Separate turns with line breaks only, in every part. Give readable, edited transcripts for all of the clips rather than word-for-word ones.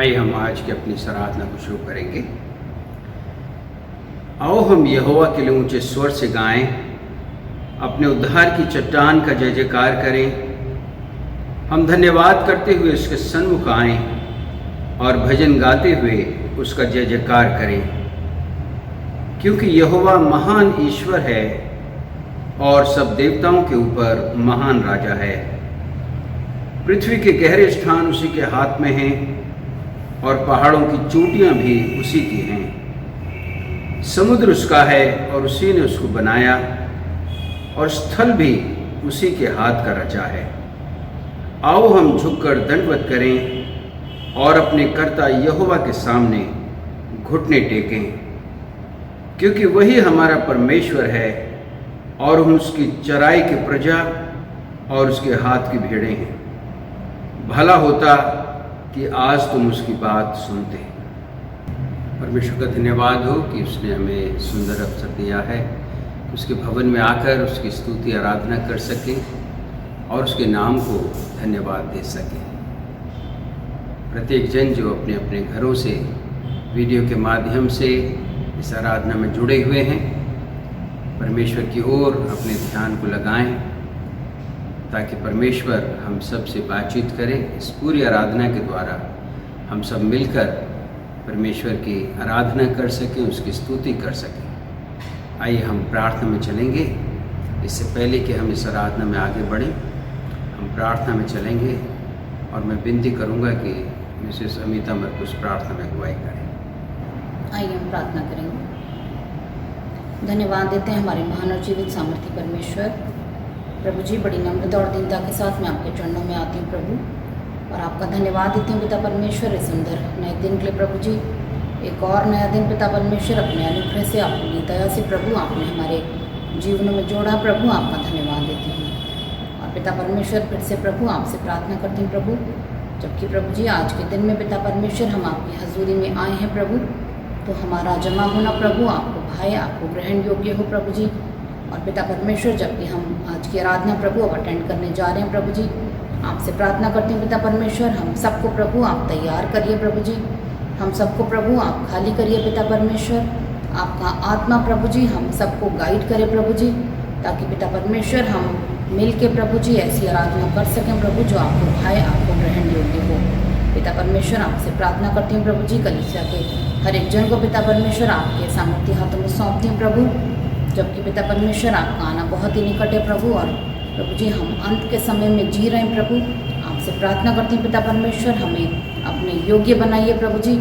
आइए हम आज की अपनी आराधना को शुरू करेंगे। आओ हम यहोवा के लिए ऊंचे स्वर से गाएं, अपने उद्धार की चट्टान का जय जयकार करें। हम धन्यवाद करते हुए उसके सन्मुख आएं और भजन गाते हुए उसका जय जयकार करें, क्योंकि यहोवा महान ईश्वर है और सब देवताओं के ऊपर महान राजा है। पृथ्वी के गहरे स्थान उसी के हाथ में हैं और पहाड़ों की चोटियां भी उसी की हैं। समुद्र उसका है और उसी ने उसको बनाया, और स्थल भी उसी के हाथ का रचा है। आओ हम झुककर दंडवत करें और अपने कर्ता यहोवा के सामने घुटने टेकें, क्योंकि वही हमारा परमेश्वर है और हम उसकी चराई की प्रजा और उसके हाथ की भेड़ें हैं। भला होता कि आज तुम उसकी बात सुनते। परमेश्वर का धन्यवाद हो कि उसने हमें सुंदर अवसर दिया है, उसके भवन में आकर उसकी स्तुति आराधना कर सकें और उसके नाम को धन्यवाद दे सकें। प्रत्येक जन जो अपने अपने घरों से वीडियो के माध्यम से इस आराधना में जुड़े हुए हैं, परमेश्वर की ओर अपने ध्यान को लगाएं, ताकि परमेश्वर हम सब से बातचीत करें। इस पूरी आराधना के द्वारा हम सब मिलकर परमेश्वर की आराधना कर सकें, उसकी स्तुति कर सकें। आइए हम प्रार्थना में चलेंगे। इससे पहले कि हम इस आराधना में आगे बढ़ें, हम प्रार्थना में चलेंगे और मैं विनती करूंगा कि मिसेस अमिता मरकुस प्रार्थना में अगुवाई करें।
आइए हम प्रार्थना करेंगे। धन्यवाद देते हैं हमारे महान और जीवित सामर्थ्य परमेश्वर। प्रभु जी, बड़ी नम्रता और दीनता के साथ मैं आपके चरणों में आती हूँ प्रभु, और आपका धन्यवाद देती हूँ पिता परमेश्वर इस सुंदर नए दिन के लिए। प्रभु जी, एक और नया दिन पिता परमेश्वर अपने अनुग्रह से, अपनी दया से प्रभु आपने हमारे जीवनों में जोड़ा। प्रभु आपका धन्यवाद देती हूँ। और पिता परमेश्वर फिर से प्रभु आपसे प्रार्थना करती हूँ प्रभु, जबकि प्रभु जी आज के दिन में पिता परमेश्वर हम आपकी हजूरी में आए हैं प्रभु, तो हमारा जमा होना प्रभु आपको भाए, आपको ग्रहण योग्य हो प्रभु जी। और पिता परमेश्वर, जबकि हम आज की आराधना प्रभु अब अटेंड करने जा रहे हैं प्रभु जी, आपसे प्रार्थना करती हूँ पिता परमेश्वर, हम सबको प्रभु आप तैयार करिए प्रभु जी, हम सबको प्रभु आप खाली करिए पिता परमेश्वर। आपका आत्मा प्रभु जी हम सबको गाइड करे प्रभु जी, ताकि पिता परमेश्वर हम मिल के प्रभु जी ऐसी आराधना कर सकें प्रभु जो आपको भाए, आपको ग्रहण योग्य हो। पिता परमेश्वर, आपसे प्रार्थना करती हूँ प्रभु जी, कलीसिया के हर एक जन को पिता परमेश्वर आपके सामर्थ्य हाथों में सौंपती हूँ प्रभु, जबकि पिता परमेश्वर आपका आना बहुत ही निकट है प्रभु, और प्रभु जी हम अंत के समय में जी रहे हैं प्रभु। आपसे प्रार्थना करती हूँ पिता परमेश्वर, हमें अपने योग्य बनाइए प्रभु जी।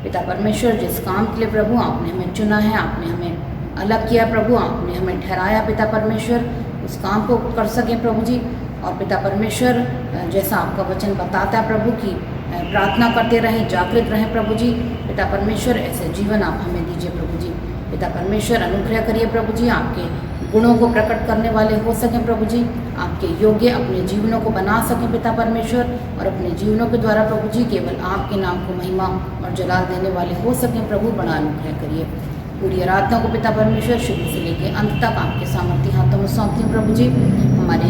पिता परमेश्वर, जिस काम के लिए प्रभु आपने हमें चुना है, आपने हमें अलग किया प्रभु, आपने हमें ठहराया पिता परमेश्वर, उस काम को कर सकें प्रभु जी। और पिता परमेश्वर, जैसा आपका वचन बताता है प्रभु कि प्रार्थना करते रहें, जागृत रहें प्रभु जी। पिता परमेश्वर, ऐसे जीवन आप हमें दीजिए प्रभु जी। पिता परमेश्वर, अनुग्रह करिए प्रभु जी, आपके गुणों को प्रकट करने वाले हो सकें प्रभु जी, आपके योग्य अपने जीवनों को बना सकें पिता परमेश्वर, और अपने जीवनों के द्वारा प्रभु जी केवल आपके नाम को महिमा और जलाल देने वाले हो सकें प्रभु। बड़ा अनुग्रह करिए। पूरी आराधना को पिता परमेश्वर शुरू से लेकर अंत तक आपके सामर्थ्य हाथों में सौंपती हूँ प्रभु जी। हमारे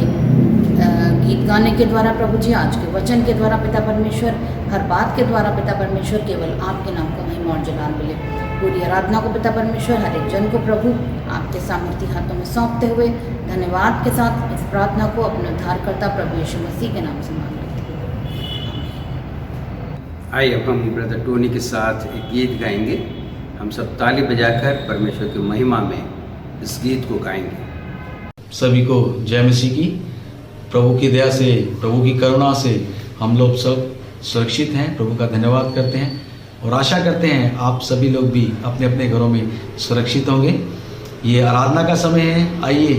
गीत गाने के द्वारा प्रभु जी, आज के वचन के द्वारा पिता परमेश्वर, हर बात के द्वारा पिता परमेश्वर केवल आपके नाम को महिमा और जलाल मिले। पूरी आराधना को पिता परमेश्वर हर एक जन को प्रभु आपके सामर्थ्य हाथों में सौंपते हुए धन्यवाद के साथ इस प्रार्थना को अपने उद्धारकर्ता प्रभु यीशु मसीह के नाम से मांग लेते हैं।
आइए अब हम ब्रदर टोनी के साथ एक गीत गाएंगे। हम सब ताली बजाकर परमेश्वर की महिमा में इस गीत को गाएंगे।
सभी को जय मसीह की। प्रभु की दया से, प्रभु की करुणा से हम लोग सब सुरक्षित हैं। प्रभु का धन्यवाद करते हैं और आशा करते हैं आप सभी लोग भी अपने अपने घरों में सुरक्षित होंगे। ये आराधना का समय है। आइए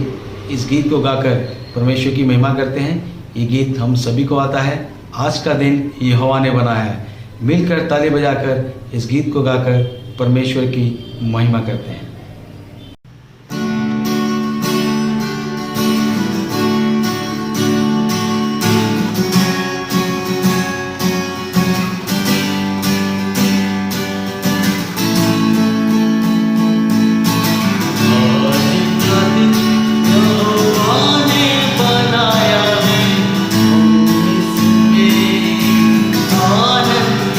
इस गीत को गाकर परमेश्वर की महिमा करते हैं। ये गीत हम सभी को आता है। आज का दिन यहोवा ने बनाया है। मिलकर ताली बजाकर इस गीत को गाकर परमेश्वर की महिमा करते हैं।
आनंद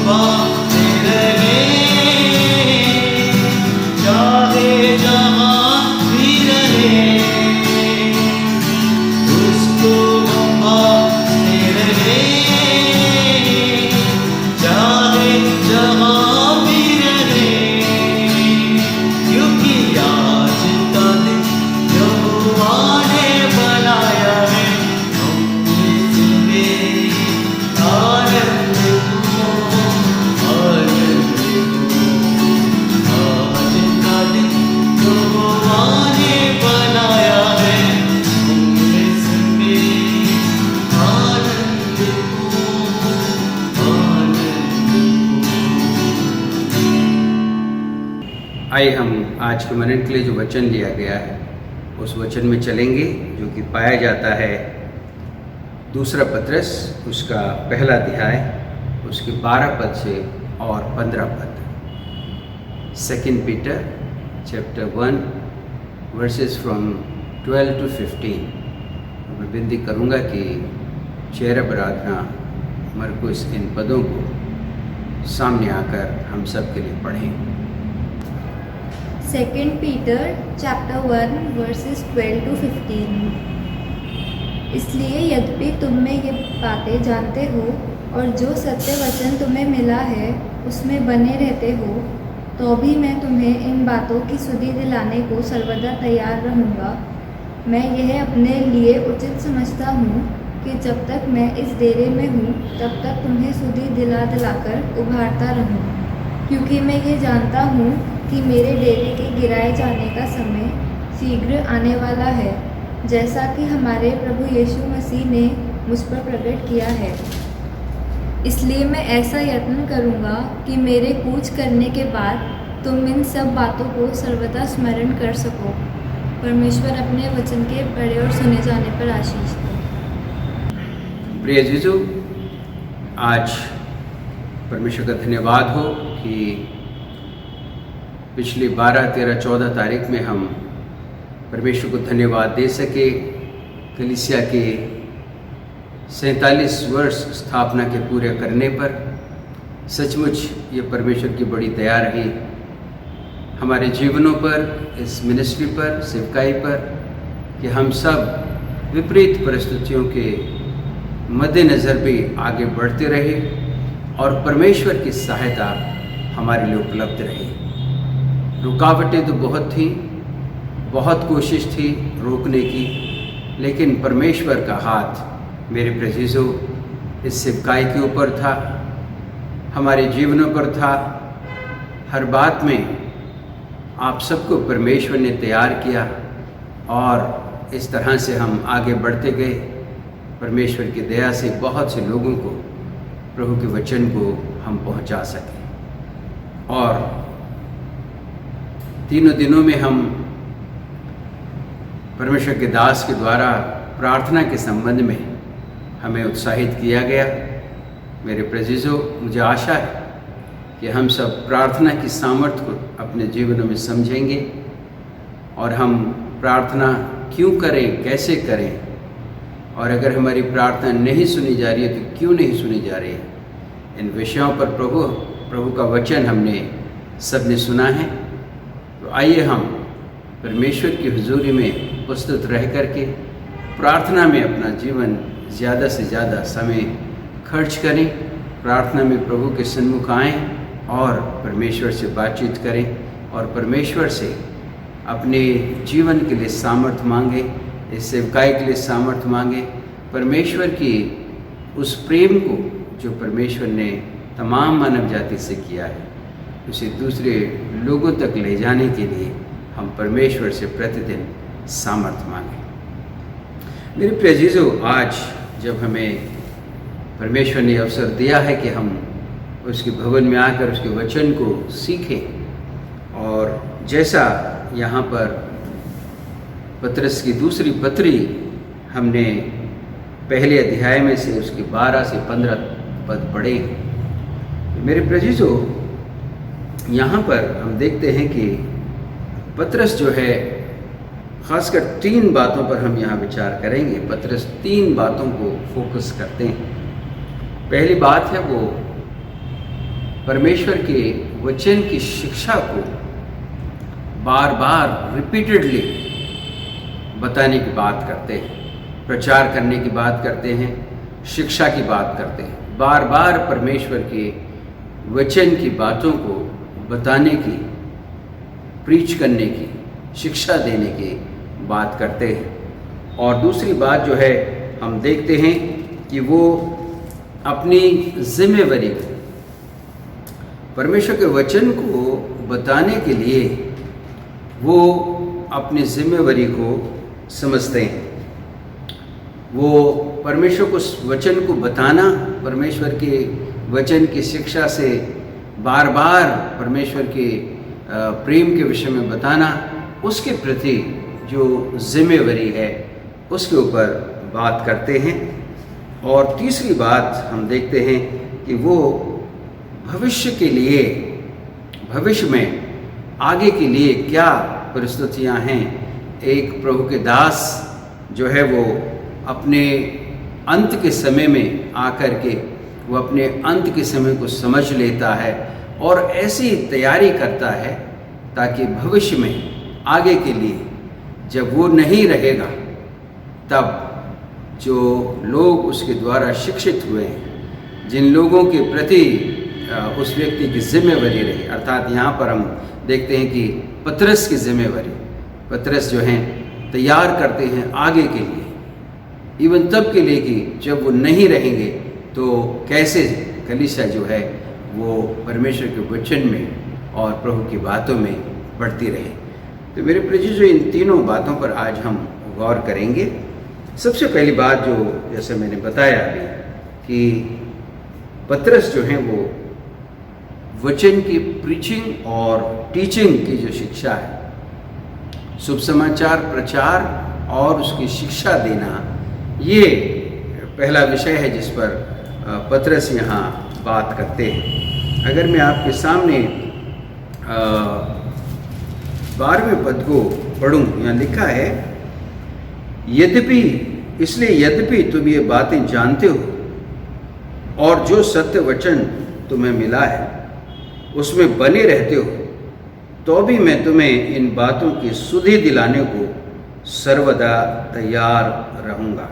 भाते रहे, चाहे जहाँ भी रहे, उसको भाते रहे, चाहे जहाँ भी रहे, क्योंकि आज का दिन यहोवा ने बनाया है, हम इसमें आनंद को, आनंद को। आज का दिन यहोवा ने बनाया है, हम इसमें आनंद को, आनंद को।
आइए हम आज के मनन के लिए जो वचन लिया गया है उस वचन में चलेंगे, जो कि पाया जाता है दूसरा पत्रस उसका पहला अध्याय उसके 12 पद से और 15 पद। 2 Peter chapter 1 verses from 12 to 15। मैं विनती करूंगा कि चेहरा प्रार्थना मरकुस इन पदों को सामने आकर हम सब के लिए पढ़ें।
2 Peter chapter 1 verses 12 to 15। इसलिए यद्यपि तुम में ये बातें जानते हो और जो सत्य वचन तुम्हें मिला है उसमें बने रहते हो, तो भी मैं तुम्हें इन बातों की सुधि दिलाने को सर्वदा तैयार रहूँगा। मैं यह अपने लिए उचित समझता हूँ कि जब तक मैं इस डेरे में हूँ तब तक तुम्हें सुधि दिलाकर उभारता रहूँ, क्योंकि मैं ये जानता हूँ कि मेरे डेरे के गिराए जाने का समय शीघ्र आने वाला है, जैसा कि हमारे प्रभु यीशु मसीह ने मुझ पर प्रकट किया है। इसलिए मैं ऐसा यत्न करूँगा कि मेरे कूच करने के बाद तुम इन सब बातों को सर्वदा स्मरण कर सको। परमेश्वर अपने वचन के पढ़े और सुने जाने पर आशीष दे।
प्रिय जीजू, आज परमेश्वर का धन्यवाद हो कि पिछली 12, 13, 14 तारीख में हम परमेश्वर को धन्यवाद दे सके कलीसिया के 47 वर्ष स्थापना के पूरे करने पर। सचमुच ये परमेश्वर की बड़ी दया रही हमारे जीवनों पर, इस मिनिस्ट्री पर, सेवकाई पर, कि हम सब विपरीत परिस्थितियों के मद्देनज़र भी आगे बढ़ते रहे और परमेश्वर की सहायता हमारे लिए उपलब्ध रही। रुकावटें तो बहुत थी, बहुत कोशिश थी रोकने की, लेकिन परमेश्वर का हाथ मेरे प्रेज़िज़ों इस सेवकाई के ऊपर था, हमारे जीवनों पर था। हर बात में आप सबको परमेश्वर ने तैयार किया और इस तरह से हम आगे बढ़ते गए। परमेश्वर की दया से बहुत से लोगों को प्रभु के वचन को हम पहुंचा सके। और तीनों दिनों में हम परमेश्वर के दास के द्वारा प्रार्थना के संबंध में हमें उत्साहित किया गया। मेरे प्रेज़िज़ों, मुझे आशा है कि हम सब प्रार्थना की सामर्थ्य को अपने जीवनों में समझेंगे और हम प्रार्थना क्यों करें, कैसे करें, और अगर हमारी प्रार्थना नहीं सुनी जा रही है तो क्यों नहीं सुनी जा रही है। इन विषयों पर प्रभु का वचन हमने सबने सुना है। तो आइए हम परमेश्वर की हुजूरी में उपस्थित रह करके प्रार्थना में अपना जीवन ज़्यादा से ज़्यादा समय खर्च करें, प्रार्थना में प्रभु के सन्मुख आएँ और परमेश्वर से बातचीत करें और परमेश्वर से अपने जीवन के लिए सामर्थ्य मांगे, इस सेवकाई के लिए सामर्थ्य मांगे। परमेश्वर की उस प्रेम को जो परमेश्वर ने तमाम मानव जाति से किया है उसे दूसरे लोगों तक ले जाने के लिए हम परमेश्वर से प्रतिदिन सामर्थ्य मांगें। मेरे प्रियजनों, आज जब हमें परमेश्वर ने अवसर दिया है कि हम उसके भवन में आकर उसके वचन को सीखें, और जैसा यहाँ पर पत्रस की दूसरी पत्री हमने पहले अध्याय में से उसके 12 से 15 पद पढ़े। मेरे प्रियजनों, यहाँ पर हम देखते हैं कि पत्रस जो है, ख़ासकर 3 बातों पर हम यहाँ विचार करेंगे। पत्रस 3 बातों को फोकस करते हैं। पहली बात है वो परमेश्वर के वचन की शिक्षा को बार बार रिपीटेडली बताने की बात करते हैं, प्रचार करने की बात करते हैं, शिक्षा की बात करते हैं। बार बार परमेश्वर के वचन की बातों को बताने की, प्रीच करने की, शिक्षा देने की बात करते हैं। और दूसरी बात जो है, हम देखते हैं कि वो अपनी जिम्मेवारी को, परमेश्वर के वचन को बताने के लिए वो अपनी जिम्मेवारी को समझते हैं। वो परमेश्वर को वचन को बताना, परमेश्वर के वचन की शिक्षा से बार बार परमेश्वर के प्रेम के विषय में बताना, उसके प्रति जो जिम्मेवारी है उसके ऊपर बात करते हैं। और तीसरी बात हम देखते हैं कि वो भविष्य के लिए, भविष्य में आगे के लिए क्या परिस्थितियां हैं, एक प्रभु के दास जो है वो अपने अंत के समय में आकर के वो अपने अंत के समय को समझ लेता है और ऐसी तैयारी करता है ताकि भविष्य में आगे के लिए जब वो नहीं रहेगा तब जो लोग उसके द्वारा शिक्षित हुए हैं, जिन लोगों के प्रति उस व्यक्ति की जिम्मेवारी रही, अर्थात यहाँ पर हम देखते हैं कि पतरस की जिम्मेवारी, पतरस जो हैं तैयार करते हैं आगे के लिए, इवन तब के लिए कि जब वो नहीं रहेंगे तो कैसे कलीसिया जो है वो परमेश्वर के वचन में और प्रभु की बातों में बढ़ती रहे। तो मेरे प्रिय जो इन तीनों बातों पर आज हम गौर करेंगे। सबसे पहली बात जो जैसे मैंने बताया अभी कि पतरस जो हैं वो वचन की प्रीचिंग और टीचिंग की जो शिक्षा है, शुभ समाचार प्रचार और उसकी शिक्षा देना, ये पहला विषय है जिस पर पतरस यहाँ बात करते हैं। अगर मैं आपके सामने 12वें पद को पढ़ूँ, यहाँ लिखा है, यद्यपि, इसलिए यद्यपि तुम ये बातें जानते हो और जो सत्य वचन तुम्हें मिला है उसमें बने रहते हो, तो भी मैं तुम्हें इन बातों की सुधि दिलाने को सर्वदा तैयार रहूँगा।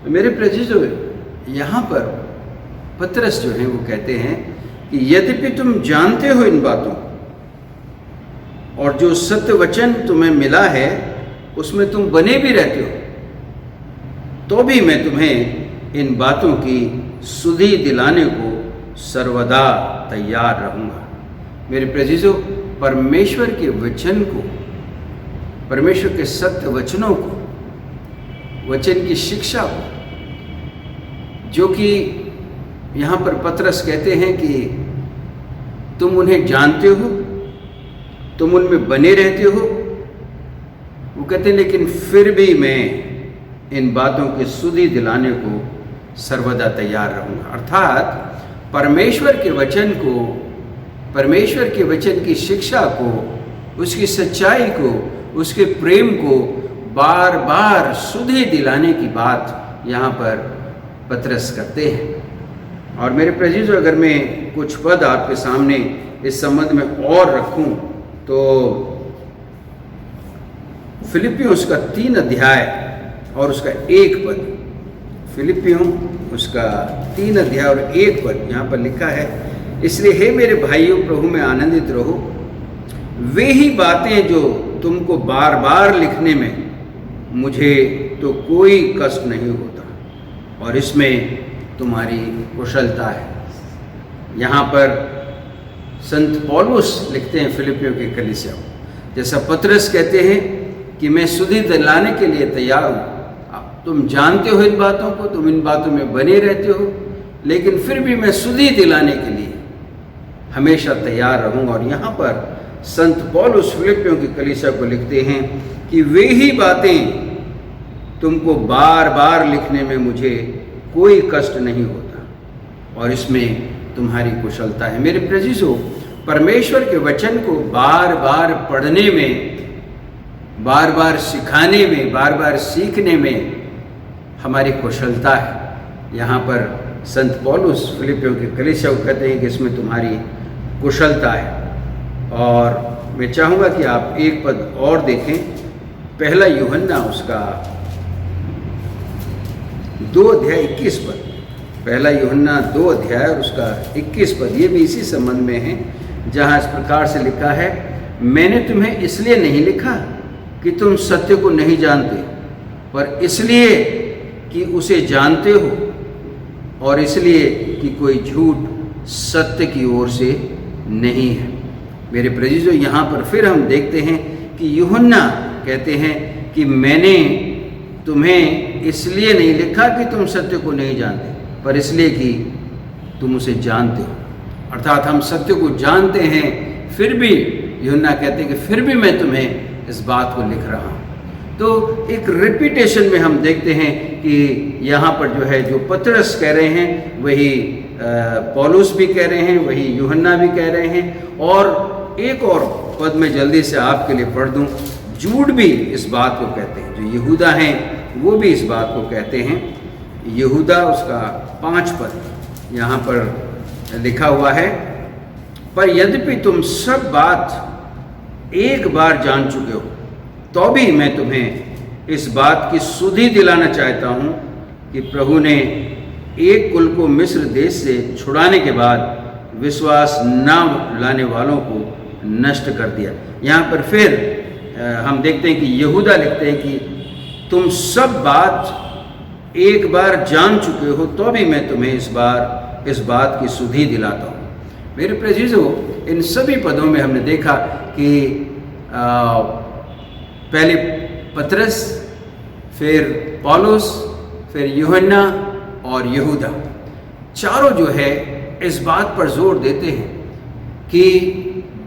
तो मेरे प्रिय, यहाँ पर पतरस जो है वो कहते हैं कि यद्यपि तुम जानते हो इन बातों और जो सत्य वचन तुम्हें मिला है उसमें तुम बने भी रहते हो, तो भी मैं तुम्हें इन बातों की सुधि दिलाने को सर्वदा तैयार रहूँगा। मेरे प्रिय, परमेश्वर के वचन को, परमेश्वर के सत्य वचनों को, वचन की शिक्षा को, जो कि यहाँ पर पतरस कहते हैं कि तुम उन्हें जानते हो, तुम उनमें बने रहते हो, वो कहते हैं लेकिन फिर भी मैं इन बातों की सुधि दिलाने को सर्वदा तैयार रहूँगा। अर्थात परमेश्वर के वचन को, परमेश्वर के वचन की शिक्षा को, उसकी सच्चाई को, उसके प्रेम को बार बार सुधि दिलाने की बात यहाँ पर पतरस करते हैं। और मेरे प्रिय, अगर मैं कुछ पद आपके सामने इस संबंध में और रखूं तो फिलिपियों उसका 3 अध्याय और उसका 1 पद, फिलिपियों उसका 3 अध्याय और 1 पद यहाँ पर लिखा है, इसलिए हे मेरे भाइयों प्रभु में आनंदित रहो, वे ही बातें जो तुमको बार बार लिखने में मुझे तो कोई कष्ट नहीं होता और इसमें तुम्हारी कुशलता है। यहाँ पर संत पौलुस लिखते हैं फिलिपियों के कलीसिया को, जैसा पतरस कहते हैं कि मैं सुधि दिलाने के लिए तैयार हूँ, तुम जानते हो इन बातों को, तुम इन बातों में बने रहते हो, लेकिन फिर भी मैं सुधि दिलाने के लिए हमेशा तैयार रहूँगा। और यहाँ पर संत पौलुस फिलिपियों की कलीसिया को लिखते हैं कि वे ही बातें तुमको बार बार लिखने में मुझे कोई कष्ट नहीं होता और इसमें तुम्हारी कुशलता है। मेरे प्रिय, परमेश्वर के वचन को बार बार पढ़ने में, बार बार सिखाने में, बार बार सीखने में हमारी कुशलता है। यहाँ पर संत पौलुस फिलिपियों की कलीसिया को कहते हैं कि इसमें तुम्हारी कुशलता है। और मैं चाहूँगा कि आप एक पद और देखें, पहला यूहन्ना उसका 2:21 पद, पहला यूहन्ना 2 और उसका 21 पद, ये भी इसी संबंध में है, जहाँ इस प्रकार से लिखा है, मैंने तुम्हें इसलिए नहीं लिखा कि तुम सत्य को नहीं जानते, पर इसलिए कि उसे जानते हो, और इसलिए कि कोई झूठ सत्य की ओर से नहीं है। मेरे प्रियजनों, यहाँ पर फिर हम देखते हैं कि यूहन्ना कहते हैं कि मैंने तुम्हें इसलिए नहीं लिखा कि तुम सत्य को नहीं जानते, पर इसलिए कि तुम उसे जानते हो। अर्थात हम सत्य को जानते हैं, फिर भी यूहन्ना कहते हैं कि फिर भी मैं तुम्हें इस बात को लिख रहा हूँ। तो एक रिपीटेशन में हम देखते हैं कि यहाँ पर जो है, जो पतरस कह रहे हैं वही पौलुस भी कह रहे हैं, वही यूहन्ना भी कह रहे हैं। और एक और पद में जल्दी से आपके लिए पढ़ दूँ, जूड भी इस बात को कहते हैं, जो यहूदा हैं वो भी इस बात को कहते हैं। यहूदा उसका 5 पद यहाँ पर लिखा हुआ है, पर यद्यपि तुम सब बात एक बार जान चुके हो, तो भी मैं तुम्हें इस बात की सुधि दिलाना चाहता हूँ कि प्रभु ने एक कुल को मिस्र देश से छुड़ाने के बाद विश्वास न लाने वालों को नष्ट कर दिया। यहाँ पर फिर हम देखते हैं कि यहूदा लिखते हैं कि तुम सब बात एक बार जान चुके हो, तो भी मैं तुम्हें इस बात की सुधि दिलाता हूँ। मेरे प्रियजनों, इन सभी पदों में हमने देखा कि पहले पतरस, फिर पौलुस, फिर यूहन्ना और यहूदा, चारों जो है इस बात पर जोर देते हैं कि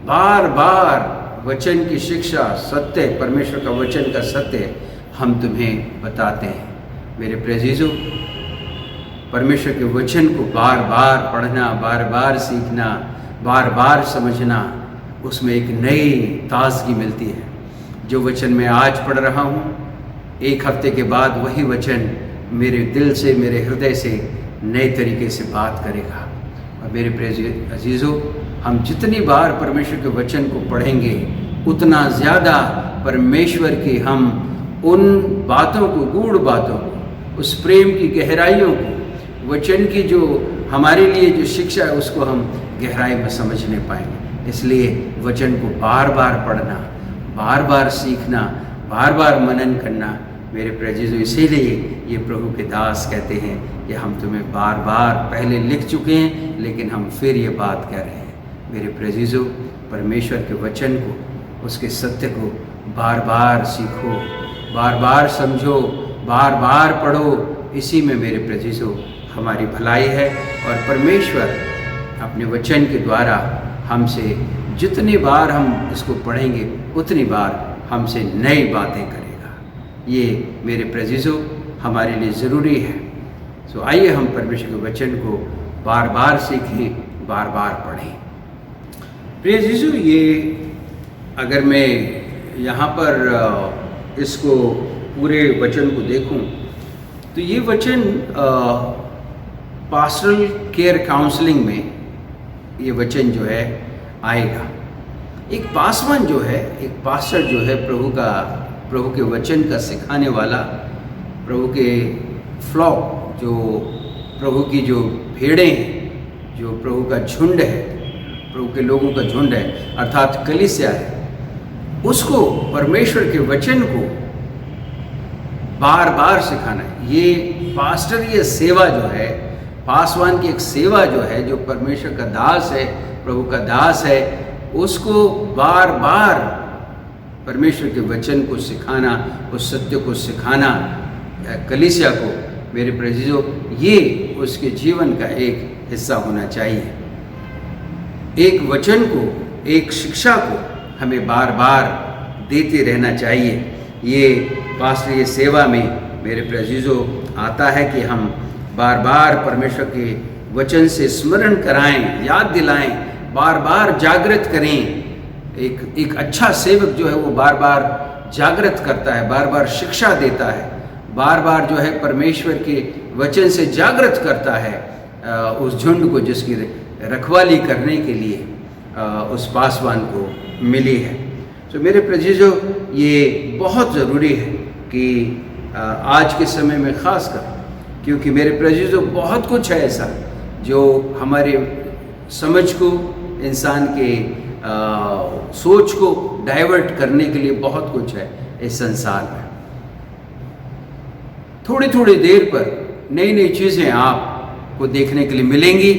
बार बार वचन की शिक्षा, सत्य, परमेश्वर का वचन का सत्य हम तुम्हें बताते हैं। मेरे प्रियजनों, परमेश्वर के वचन को बार बार पढ़ना, बार बार सीखना, बार बार समझना, उसमें एक नई ताजगी मिलती है। जो वचन मैं आज पढ़ रहा हूँ, एक हफ्ते के बाद वही वचन मेरे दिल से, मेरे हृदय से नए तरीके से बात करेगा। और मेरे प्रिय अजीज़ों, हम जितनी बार परमेश्वर के वचन को पढ़ेंगे, उतना ज़्यादा परमेश्वर की हम उन बातों को, गूढ़ बातों को, उस प्रेम की गहराइयों को, वचन की जो हमारे लिए जो शिक्षा है, उसको हम गहराई में समझने पाएंगे। इसलिए वचन को बार बार पढ़ना, बार बार सीखना, बार बार मनन करना। मेरे प्रियजनों, इसीलिए ये प्रभु के दास कहते हैं कि हम तुम्हें बार बार पहले लिख चुके हैं, लेकिन हम फिर ये बात कह रहे हैं। मेरे प्रियजनों, परमेश्वर के वचन को, उसके सत्य को बार बार सीखो, बार बार समझो, बार बार पढ़ो। इसी में मेरे प्रियजनों हमारी भलाई है। और परमेश्वर अपने वचन के द्वारा हमसे जितनी बार हम इसको पढ़ेंगे, उतनी बार हमसे नई बातें करेगा। ये मेरे प्रियजनों हमारे लिए ज़रूरी है। सो आइए हम परमेश्वर के वचन को बार बार सीखें, बार बार पढ़ें। प्रियजनों, ये अगर मैं यहाँ पर इसको पूरे वचन को देखूं, तो ये वचन पास्टरल केयर काउंसलिंग में ये वचन जो है आएगा। एक पासवान जो है, एक पास्टर जो है, प्रभु के वचन का सिखाने वाला, प्रभु के फ्लॉक, जो प्रभु की जो भेड़ें हैं, जो प्रभु का झुंड है, प्रभु के लोगों का झुंड है, अर्थात कलीसिया है, उसको परमेश्वर के वचन को बार बार सिखाना है। ये पास्टरीय सेवा जो है, पासवान की एक सेवा जो है, जो परमेश्वर का दास है, प्रभु का दास है, उसको बार बार परमेश्वर के वचन को सिखाना, उस सत्य को सिखाना कलीसिया को। मेरे प्रियजनों, ये उसके जीवन का एक हिस्सा होना चाहिए। एक वचन को, एक शिक्षा को हमें बार बार देते रहना चाहिए। ये पास्टरीय सेवा में मेरे प्रियजनों आता है कि हम बार बार परमेश्वर के वचन से स्मरण कराएं, याद दिलाएं, बार बार जागृत करें। एक अच्छा सेवक जो है वो बार बार जागृत करता है, बार बार शिक्षा देता है, बार बार जो है परमेश्वर के वचन से जागृत करता है, उस झुंड को जिसकी रखवाली करने के लिए उस पासवान को मिली है। तो मेरे प्रियजनों, ये बहुत ज़रूरी है कि आज के समय में ख़ास कर, क्योंकि मेरे प्रियजनों बहुत कुछ है ऐसा जो हमारे समझ को, इंसान के सोच को डाइवर्ट करने के लिए बहुत कुछ है इस संसार में। थोड़ी थोड़ी देर पर नई नई चीज़ें आपको देखने के लिए मिलेंगी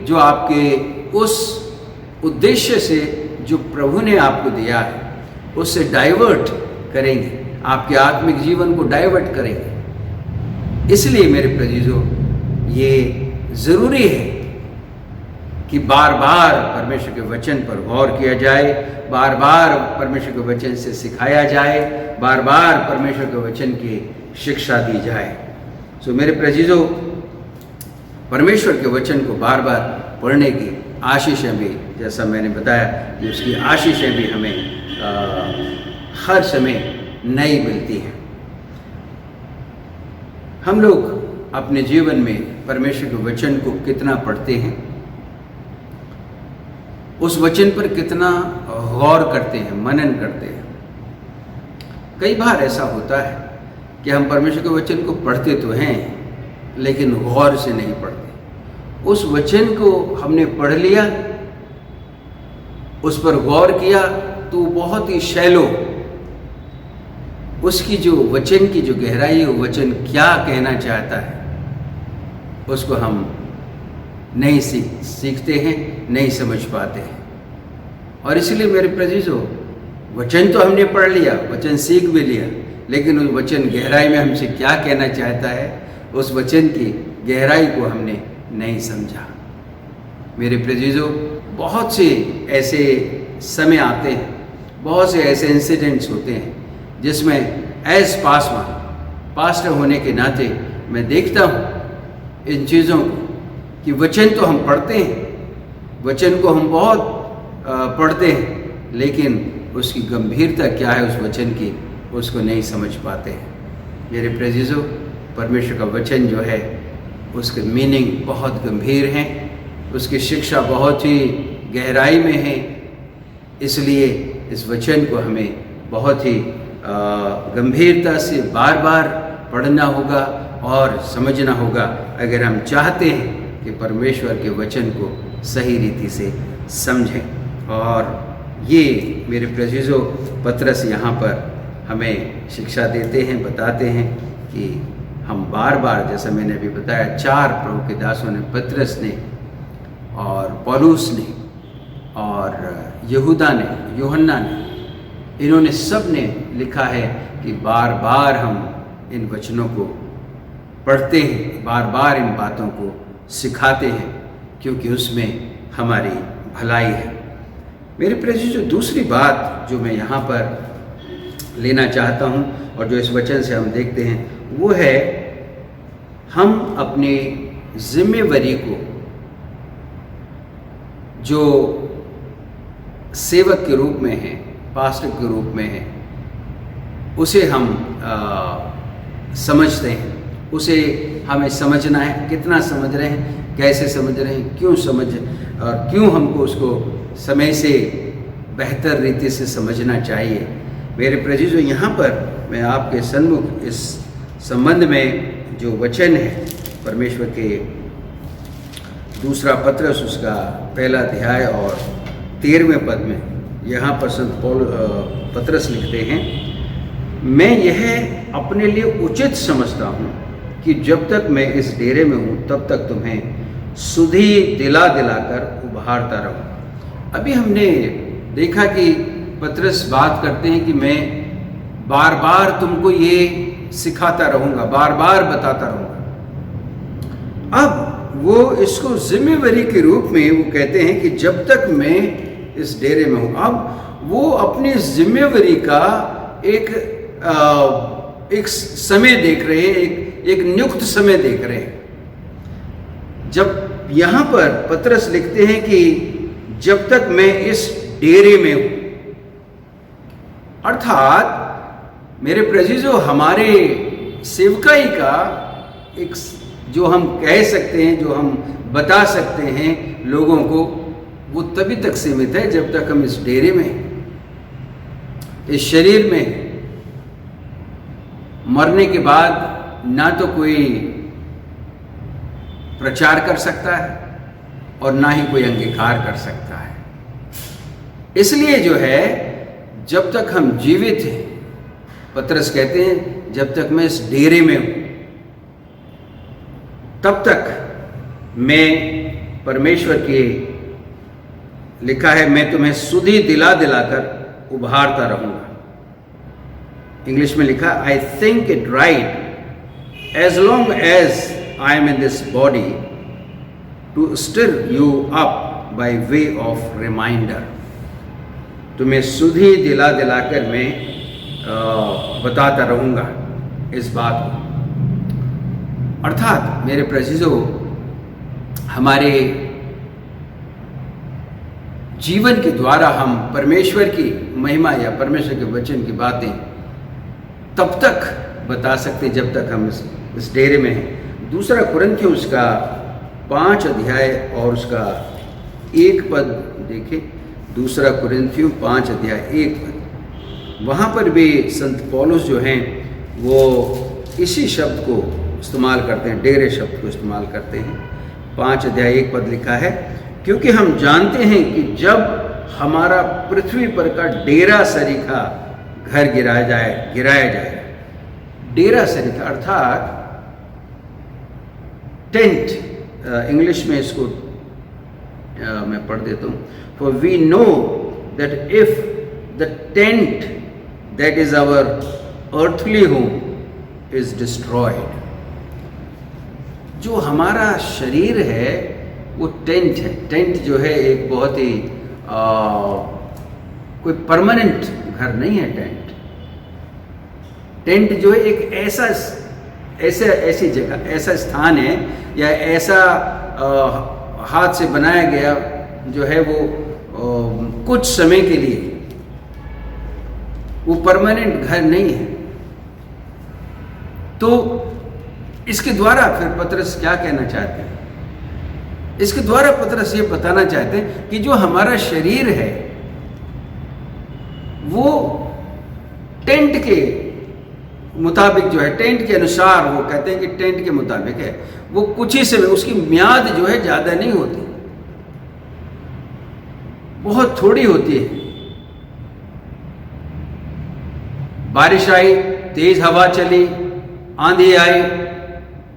जो आपके उस उद्देश्य से जो प्रभु ने आपको दिया है उससे डाइवर्ट करेंगे, आपके आत्मिक जीवन को डाइवर्ट करेंगे। इसलिए मेरे प्रियजनों, ये ज़रूरी है कि बार बार परमेश्वर के वचन पर गौर किया जाए, बार बार परमेश्वर के वचन से सिखाया जाए, बार बार परमेश्वर के वचन की शिक्षा दी जाए। सो मेरे प्रियजनों, परमेश्वर के वचन को बार बार पढ़ने की आशीषें भी, जैसा मैंने बताया कि उसकी आशीषें भी हमें हर समय नई मिलती हैं। हम लोग अपने जीवन में परमेश्वर के वचन को कितना पढ़ते हैं, उस वचन पर कितना गौर करते हैं, मनन करते हैं। कई बार ऐसा होता है कि हम परमेश्वर के वचन को पढ़ते तो हैं लेकिन गौर से नहीं पढ़ते। उस वचन को हमने पढ़ लिया, उस पर गौर किया तो बहुत ही शैलो, उसकी जो वचन की जो गहराई है, वो वचन क्या कहना चाहता है उसको हम नहीं सीखते हैं, नहीं समझ पाते हैं। और इसलिए मेरे प्रियजनों, वचन तो हमने पढ़ लिया, वचन सीख भी लिया, लेकिन उस वचन गहराई में हमसे क्या कहना चाहता है, उस वचन की गहराई को हमने नहीं समझा। मेरे प्रियजनों, बहुत से ऐसे समय आते हैं, बहुत से ऐसे इंसिडेंट्स होते हैं जिसमें एज पास्टर होने के नाते मैं देखता हूँ इन चीज़ों को कि वचन तो हम पढ़ते हैं, वचन को हम बहुत पढ़ते हैं, लेकिन उसकी गंभीरता क्या है उस वचन की, उसको नहीं समझ पाते हैं। मेरे प्रियजनों, परमेश्वर का वचन जो है उसके मीनिंग बहुत गंभीर हैं, उसकी शिक्षा बहुत ही गहराई में है। इसलिए इस वचन को हमें बहुत ही गंभीरता से बार बार पढ़ना होगा और समझना होगा, अगर हम चाहते हैं कि परमेश्वर के वचन को सही रीति से समझें। और ये मेरे प्रियजनों, पतरस यहाँ पर हमें शिक्षा देते हैं, बताते हैं कि हम बार बार, जैसा मैंने अभी बताया, 4 प्रभु के दासों ने, पतरस ने और पौलुस ने और यहूदा ने, यूहन्ना ने, इन्होंने सब ने लिखा है कि बार बार हम इन वचनों को पढ़ते हैं, बार बार इन बातों को सिखाते हैं, क्योंकि उसमें हमारी भलाई है। मेरे प्रियजनों, दूसरी बात जो मैं यहाँ पर लेना चाहता हूँ और जो इस वचन से हम देखते हैं, वो है हम अपनी जिम्मेवारी को, जो सेवक के रूप में है, पास्टर के रूप में है, उसे हम समझते हैं, उसे हमें समझना है। कितना समझ रहे हैं, कैसे समझ रहे हैं, क्यों समझ, और क्यों हमको उसको समय से बेहतर रीति से समझना चाहिए। मेरे प्रियजनों, यहाँ पर मैं आपके सन्मुख इस संबंध में जो वचन है परमेश्वर के दूसरा पत्रस, उसका 1 अध्याय और 13वें पद में यहाँ पर संत पतरस लिखते हैं, मैं यह अपने लिए उचित समझता हूँ कि जब तक मैं इस डेरे में हूँ तब तक तुम्हें सुधि दिला कर उभारता रहूँ। अभी हमने देखा कि पतरस बात करते हैं कि मैं बार बार तुमको ये सिखाता रहूँगा, बार बार बताता रहूँगा। अब वो इसको जिम्मेवारी के रूप में वो कहते हैं कि जब तक मैं इस डेरे में हूँ। अब वो अपनी जिम्मेवारी का एक समय देख रहे हैं, एक नियुक्त समय देख रहे हैं। जब यहाँ पर पतरस लिखते हैं कि जब तक मैं इस डेरे में हूँ, अर्थात मेरे प्रियजनों, हमारे सेवकाई का एक, जो हम कह सकते हैं, जो हम बता सकते हैं लोगों को, वो तभी तक सीमित है जब तक हम इस डेरे में, इस शरीर में, मरने के बाद ना तो कोई प्रचार कर सकता है और ना ही कोई अंगीकार कर सकता है। इसलिए जो है, जब तक हम जीवित हैं, पतरस कहते हैं जब तक मैं इस डेरे में हूं तब तक मैं परमेश्वर की, लिखा है, मैं तुम्हें सुधि दिला दिलाकर उभारता रहूंगा। इंग्लिश में लिखा, I think it right as long as I am in this body to stir you up by way of reminder. तुम्हें सुधि दिला दिलाकर मैं बताता रहूंगा इस बात को। अर्थात मेरे प्रेसिजो, हमारे जीवन के द्वारा हम परमेश्वर की महिमा या परमेश्वर के वचन की बातें तब तक बता सकते जब तक हम इस डेरे में हैं। दूसरा कुरिन्थियों उसका 5 अध्याय और उसका 1 पद देखें। दूसरा कुरिन्थियों 5 अध्याय 1 पद, वहाँ पर भी संत पौलुस जो हैं वो इसी शब्द को इस्तेमाल करते हैं, डेरे शब्द को इस्तेमाल करते हैं। 5 अध्याय 1 पद लिखा है, क्योंकि हम जानते हैं कि जब हमारा पृथ्वी पर का डेरा सरीखा घर गिराया जाए। डेरा सरीखा अर्थात टेंट, इंग्लिश में इसको मैं पढ़ देता हूँ। For we know that if the tent that is our earthly home is destroyed, जो हमारा शरीर है वो टेंट है। टेंट जो है एक बहुत ही कोई परमानेंट घर नहीं है। टेंट जो है एक ऐसी जगह, ऐसा स्थान है या ऐसा हाथ से बनाया गया जो है वो कुछ समय के लिए, वो परमानेंट घर नहीं है। तो इसके द्वारा फिर पतरस क्या कहना चाहते हैं? इसके द्वारा पतरस ये बताना चाहते हैं कि जो हमारा शरीर है वो टेंट के मुताबिक जो है, टेंट के अनुसार, वो कहते हैं कि टेंट के मुताबिक है, वो कुछ ही समय, उसकी म्याद जो है ज़्यादा नहीं होती, बहुत थोड़ी होती है। बारिश आई, तेज हवा चली, आंधी आई,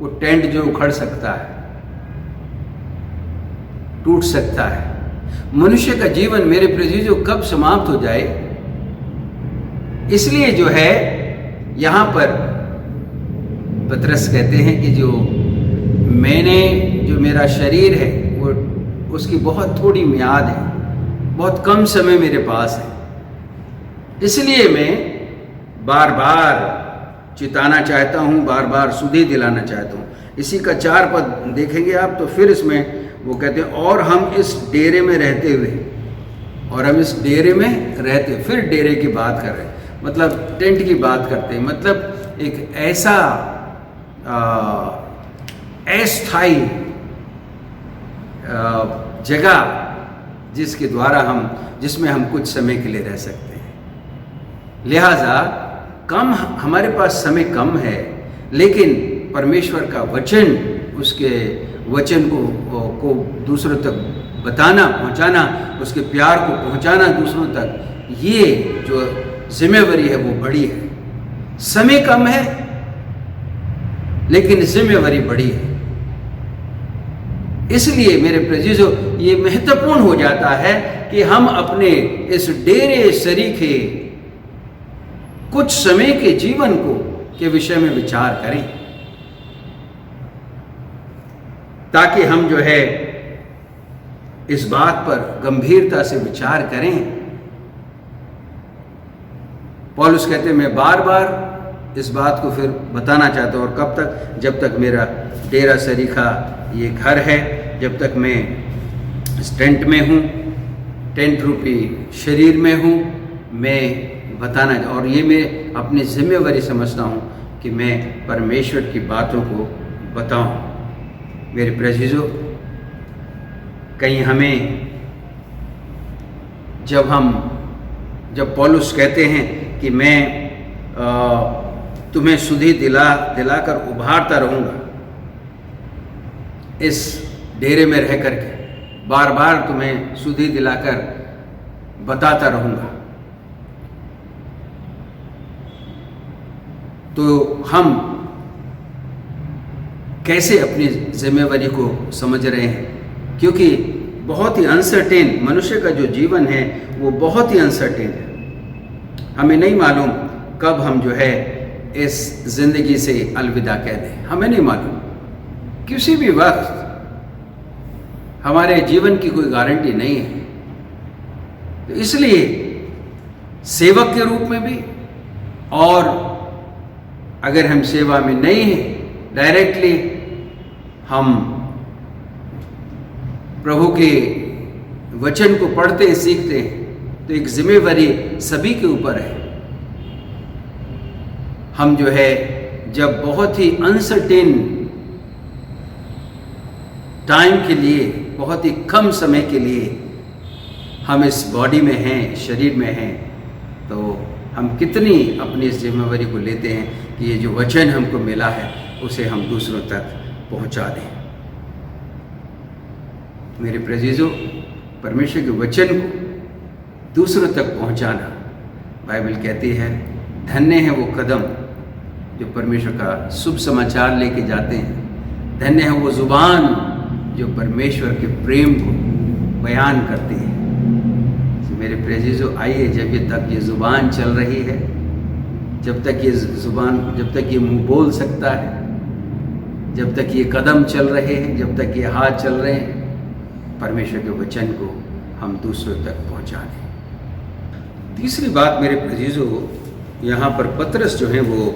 वो टेंट जो उखड़ सकता है, टूट सकता है। मनुष्य का जीवन मेरे प्रिय कब समाप्त हो जाए, इसलिए जो है यहाँ पर पतरस कहते हैं कि जो मेरा शरीर है वो, उसकी बहुत थोड़ी म्याद है, बहुत कम समय मेरे पास है। इसलिए मैं बार बार चिताना चाहता हूँ, बार बार सुधि दिलाना चाहता हूँ। इसी का 4 पद देखेंगे आप तो फिर इसमें वो कहते हैं, और हम इस डेरे में रहते हुए, और हम इस डेरे में रहते, फिर डेरे की बात कर रहे हैं, मतलब टेंट की बात करते हैं, मतलब एक ऐसा अस्थायी जगह जिसमें हम कुछ समय के लिए रह सकते हैं। लिहाजा हमारे पास समय कम है, लेकिन परमेश्वर का वचन, उसके वचन को दूसरों तक बताना, पहुंचाना, उसके प्यार को पहुंचाना दूसरों तक, ये जो जिम्मेवारी है वो बड़ी है। समय कम है लेकिन जिम्मेवारी बड़ी है। इसलिए मेरे प्रियो, ये महत्वपूर्ण हो जाता है कि हम अपने इस डेरे सरीखे कुछ समय के जीवन के विषय में विचार करें, ताकि हम जो है इस बात पर गंभीरता से विचार करें। पौलुस कहते हैं, मैं बार बार इस बात को फिर बताना चाहता हूँ, और कब तक? जब तक मेरा डेरा सरीखा ये घर है, जब तक मैं इस टेंट में हूँ, टेंट रूपी शरीर में हूँ, मैं बताना, और ये मैं अपनी जिम्मेवारी समझता हूँ कि मैं परमेश्वर की बातों को बताऊँ। मेरे प्रियो, कहीं हमें जब पौलुस कहते हैं कि मैं तुम्हें सुधि दिलाकर उभारता रहूँगा, इस डेरे में रह करके बार बार तुम्हें सुधि दिलाकर बताता रहूँगा, तो हम कैसे अपनी जिम्मेवारी को समझ रहे हैं? क्योंकि बहुत ही अनसर्टेन मनुष्य का जो जीवन है वो बहुत ही अनसर्टेन है। हमें नहीं मालूम कब हम जो है इस जिंदगी से अलविदा कह दें, हमें नहीं मालूम। किसी भी वक्त हमारे जीवन की कोई गारंटी नहीं है। तो इसलिए सेवक के रूप में भी, और अगर हम सेवा में नहीं हैं, डायरेक्टली हम प्रभु के वचन को पढ़ते हैं, सीखते हैं, तो एक जिम्मेवारी सभी के ऊपर है। हम जो है जब बहुत ही अनसर्टेन टाइम के लिए, बहुत ही कम समय के लिए हम इस बॉडी में हैं, शरीर में हैं, तो हम कितनी अपनी इस जिम्मेवारी को लेते हैं कि ये जो वचन हमको मिला है उसे हम दूसरों तक पहुंचा दें। मेरे प्रेजीजो, परमेश्वर के वचन को दूसरों तक पहुंचाना, बाइबल कहती है धन्य है वो कदम जो परमेश्वर का शुभ समाचार लेके जाते हैं, धन्य है वो जुबान जो परमेश्वर के प्रेम को बयान करती है। तो मेरे प्रेजीजो, आइए, जब ये जुबान चल रही है, जब तक ये मुंह बोल सकता है, जब तक ये कदम चल रहे हैं, जब तक ये हाथ चल रहे हैं, परमेश्वर के वचन को हम दूसरों तक पहुंचा दें। तीसरी बात मेरे प्रेजीजो, यहाँ पर पतरस जो है वो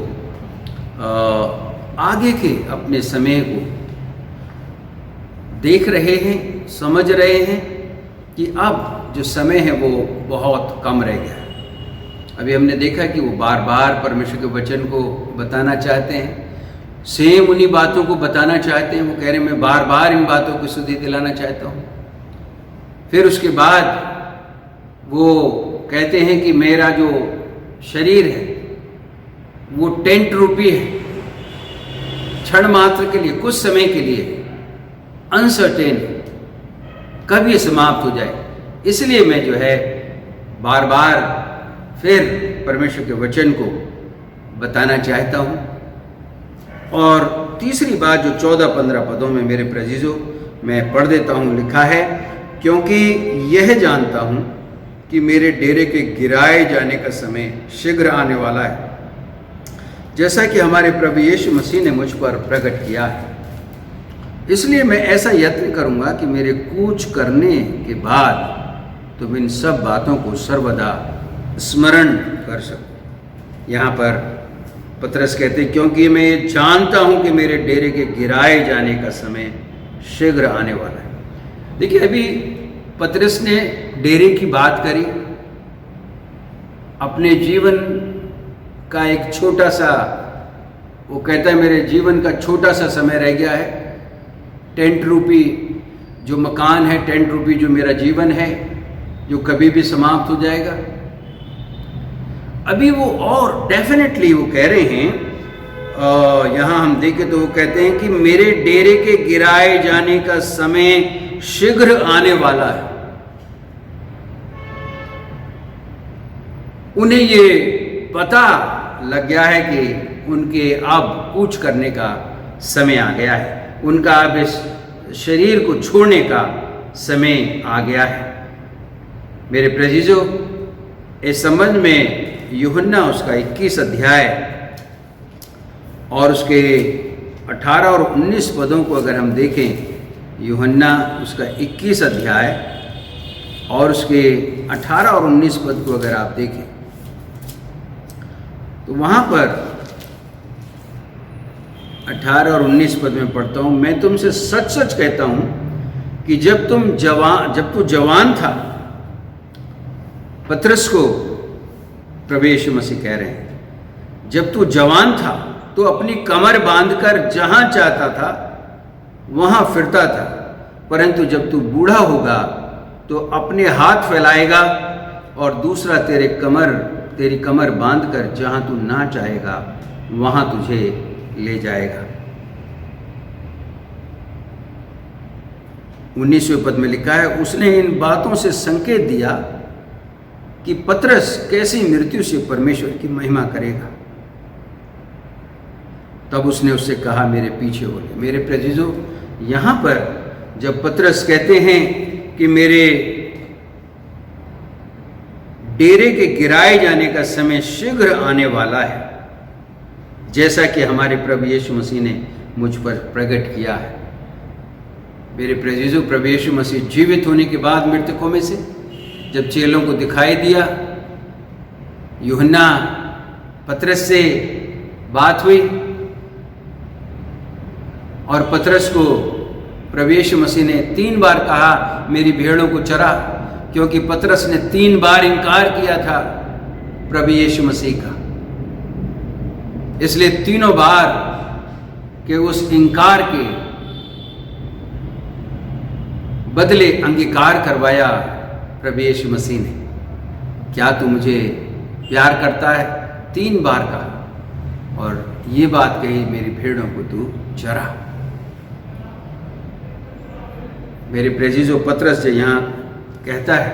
आगे के अपने समय को देख रहे हैं, समझ रहे हैं कि अब जो समय है वो बहुत कम रह गया है। अभी हमने देखा कि वो बार बार परमेश्वर के वचन को बताना चाहते हैं, सेम उन्हीं बातों को बताना चाहते हैं। वो कह रहे हैं मैं बार बार इन बातों को सुधि दिलाना चाहता हूँ। फिर उसके बाद वो कहते हैं कि मेरा जो शरीर है वो टेंट रूपी है, क्षण मात्र के लिए, कुछ समय के लिए, अनसर्टेन, कब ये समाप्त हो जाए। इसलिए मैं जो है बार बार फिर परमेश्वर के वचन को बताना चाहता हूँ। और तीसरी बात जो 14-15 पदों में मेरे प्रेजीजो मैं पढ़ देता हूँ, लिखा है, क्योंकि यह जानता हूँ कि मेरे डेरे के गिराए जाने का समय शीघ्र आने वाला है, जैसा कि हमारे प्रभु यीशु मसीह ने मुझ पर प्रकट किया है। इसलिए मैं ऐसा यत्न करूँगा कि मेरे कूच करने के बाद तुम इन सब बातों को सर्वदा स्मरण कर सको। यहाँ पर पतरस कहते हैं, क्योंकि मैं ये जानता हूँ कि मेरे डेरे के गिराए जाने का समय शीघ्र आने वाला है। देखिए, अभी पतरस ने डेरे की बात करी, अपने जीवन का एक छोटा सा, वो कहता है मेरे जीवन का छोटा सा समय रह गया है, टेंट रूपी जो मकान है, टेंट रूपी जो मेरा जीवन है, जो कभी भी समाप्त हो जाएगा। अभी वो और डेफिनेटली वो कह रहे हैं, यहाँ हम देखें तो वो कहते हैं कि मेरे डेरे के गिराए जाने का समय शीघ्र आने वाला है। उन्हें ये पता लग गया है कि उनके अब कूच करने का समय आ गया है, उनका अब इस शरीर को छोड़ने का समय आ गया है। मेरे प्रेजीजो, इस संबंध में यूहन्ना उसका 21 अध्याय और उसके 18 और 19 पदों को अगर हम देखें, यूहन्ना उसका 21 अध्याय और उसके 18 और 19 पद को अगर आप देखें, तो वहाँ पर 18 और 19 पद में पढ़ता हूँ, मैं तुमसे सच सच कहता हूँ कि जब तू जवान था, पतरस को प्रभु यीशु मसीह कह रहे हैं, जब तू जवान था तो अपनी कमर बांधकर जहाँ चाहता था वहाँ फिरता था, परंतु जब तू बूढ़ा होगा तो अपने हाथ फैलाएगा और दूसरा तेरी कमर बांधकर जहां तू ना चाहेगा वहां तुझे ले जाएगा। 19वें पद में लिखा है, उसने इन बातों से संकेत दिया कि पतरस कैसी मृत्यु से परमेश्वर की महिमा करेगा। तब उसने उससे कहा, मेरे पीछे हो ले। मेरे प्रियजनों, यहाँ पर जब पतरस कहते हैं कि मेरे डेरे के गिराए जाने का समय शीघ्र आने वाला है, जैसा कि हमारे प्रभु यीशु मसीह ने मुझ पर प्रकट किया है। मेरे प्रियजनों, प्रभु यीशु मसीह जीवित होने के बाद मृतकों में से जब चेलों को दिखाई दिया, यूहन्ना पतरस से बात हुई और पतरस को प्रभु यीशु मसीह ने 3 बार कहा, मेरी भेड़ों को चरा, क्योंकि पतरस ने 3 बार इनकार किया था प्रभु यीशु मसीह का। इसलिए तीनों बार के उस इनकार के बदले अंगीकार करवाया प्रभु यीशु मसीह ने। क्या तू मुझे प्यार करता है? 3 बार कहा और ये बात कही, मेरी भेड़ों को तू चरा। मेरे प्रियजनों, पतरस जो यहाँ कहता है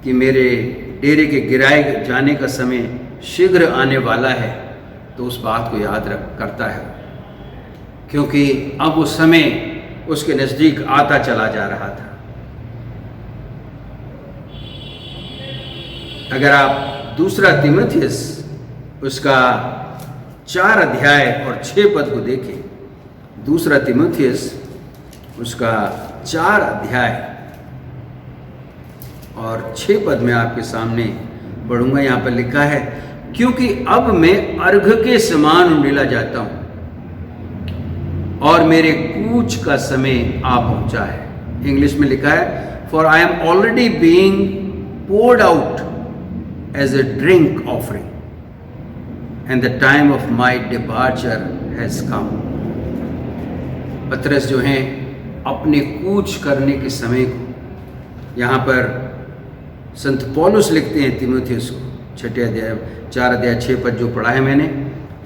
कि मेरे डेरे के गिराए जाने का समय शीघ्र आने वाला है, तो उस बात को याद करता है, क्योंकि अब वो समय उसके नज़दीक आता चला जा रहा था। अगर आप 2 तीमुथियुस उसका 4 अध्याय और 6 पद को देखें, 2 तीमुथियुस उसका 4 अध्याय और 6 पद में आपके सामने पढ़ूंगा। यहाँ पर लिखा है, क्योंकि अब मैं अर्घ के समान उंडेला जाता हूँ और मेरे कूच का समय आ पहुंचा है। इंग्लिश में लिखा है, for I am already being poured out as a drink offering and the time of my departure has come. पतरस जो हैं अपने कूच करने के समय को यहाँ पर संत पौलुस लिखते हैं तीमुथियुस को, 6 अध्याय 4 अध्याय 6 पद जो पढ़ा है मैंने,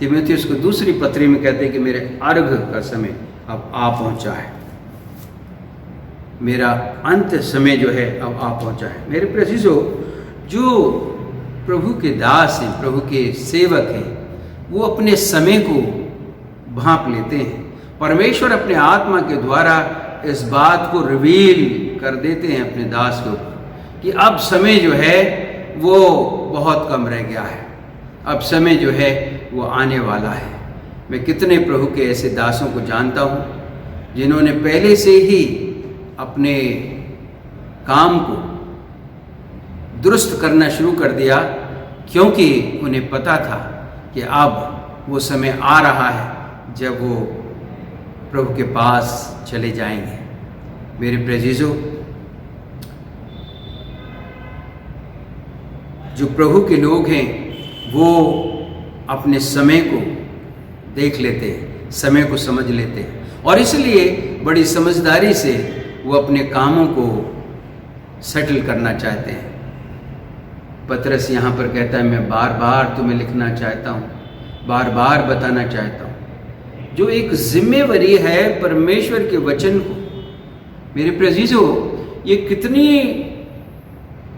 तीमुथियुस को दूसरी पत्री में कहते हैं कि मेरे अर्घ का समय अब आ पहुंचा है, मेरा अंत समय जो है अब आ पहुंचा है। मेरे प्रियजनों, जो प्रभु के दास हैं, प्रभु के सेवक हैं, वो अपने समय को भांप लेते हैं। परमेश्वर अपने आत्मा के द्वारा इस बात को रिवील कर देते हैं अपने दास के ऊपर कि अब समय जो है वो बहुत कम रह गया है, अब समय जो है वो आने वाला है। मैं कितने प्रभु के ऐसे दासों को जानता हूँ जिन्होंने पहले से ही अपने काम को दुरुस्त करना शुरू कर दिया, क्योंकि उन्हें पता था कि अब वो समय आ रहा है जब वो प्रभु के पास चले जाएंगे। मेरे प्रियजनों, जो प्रभु के लोग हैं वो अपने समय को देख लेते हैं, समय को समझ लेते हैं और इसलिए बड़ी समझदारी से वो अपने कामों को सेटल करना चाहते हैं। पतरस यहाँ पर कहता है, मैं बार बार तुम्हें लिखना चाहता हूँ, बार बार बताना चाहता हूँ। जो एक जिम्मेवारी है परमेश्वर के वचन को, मेरे प्रियजनों, ये कितनी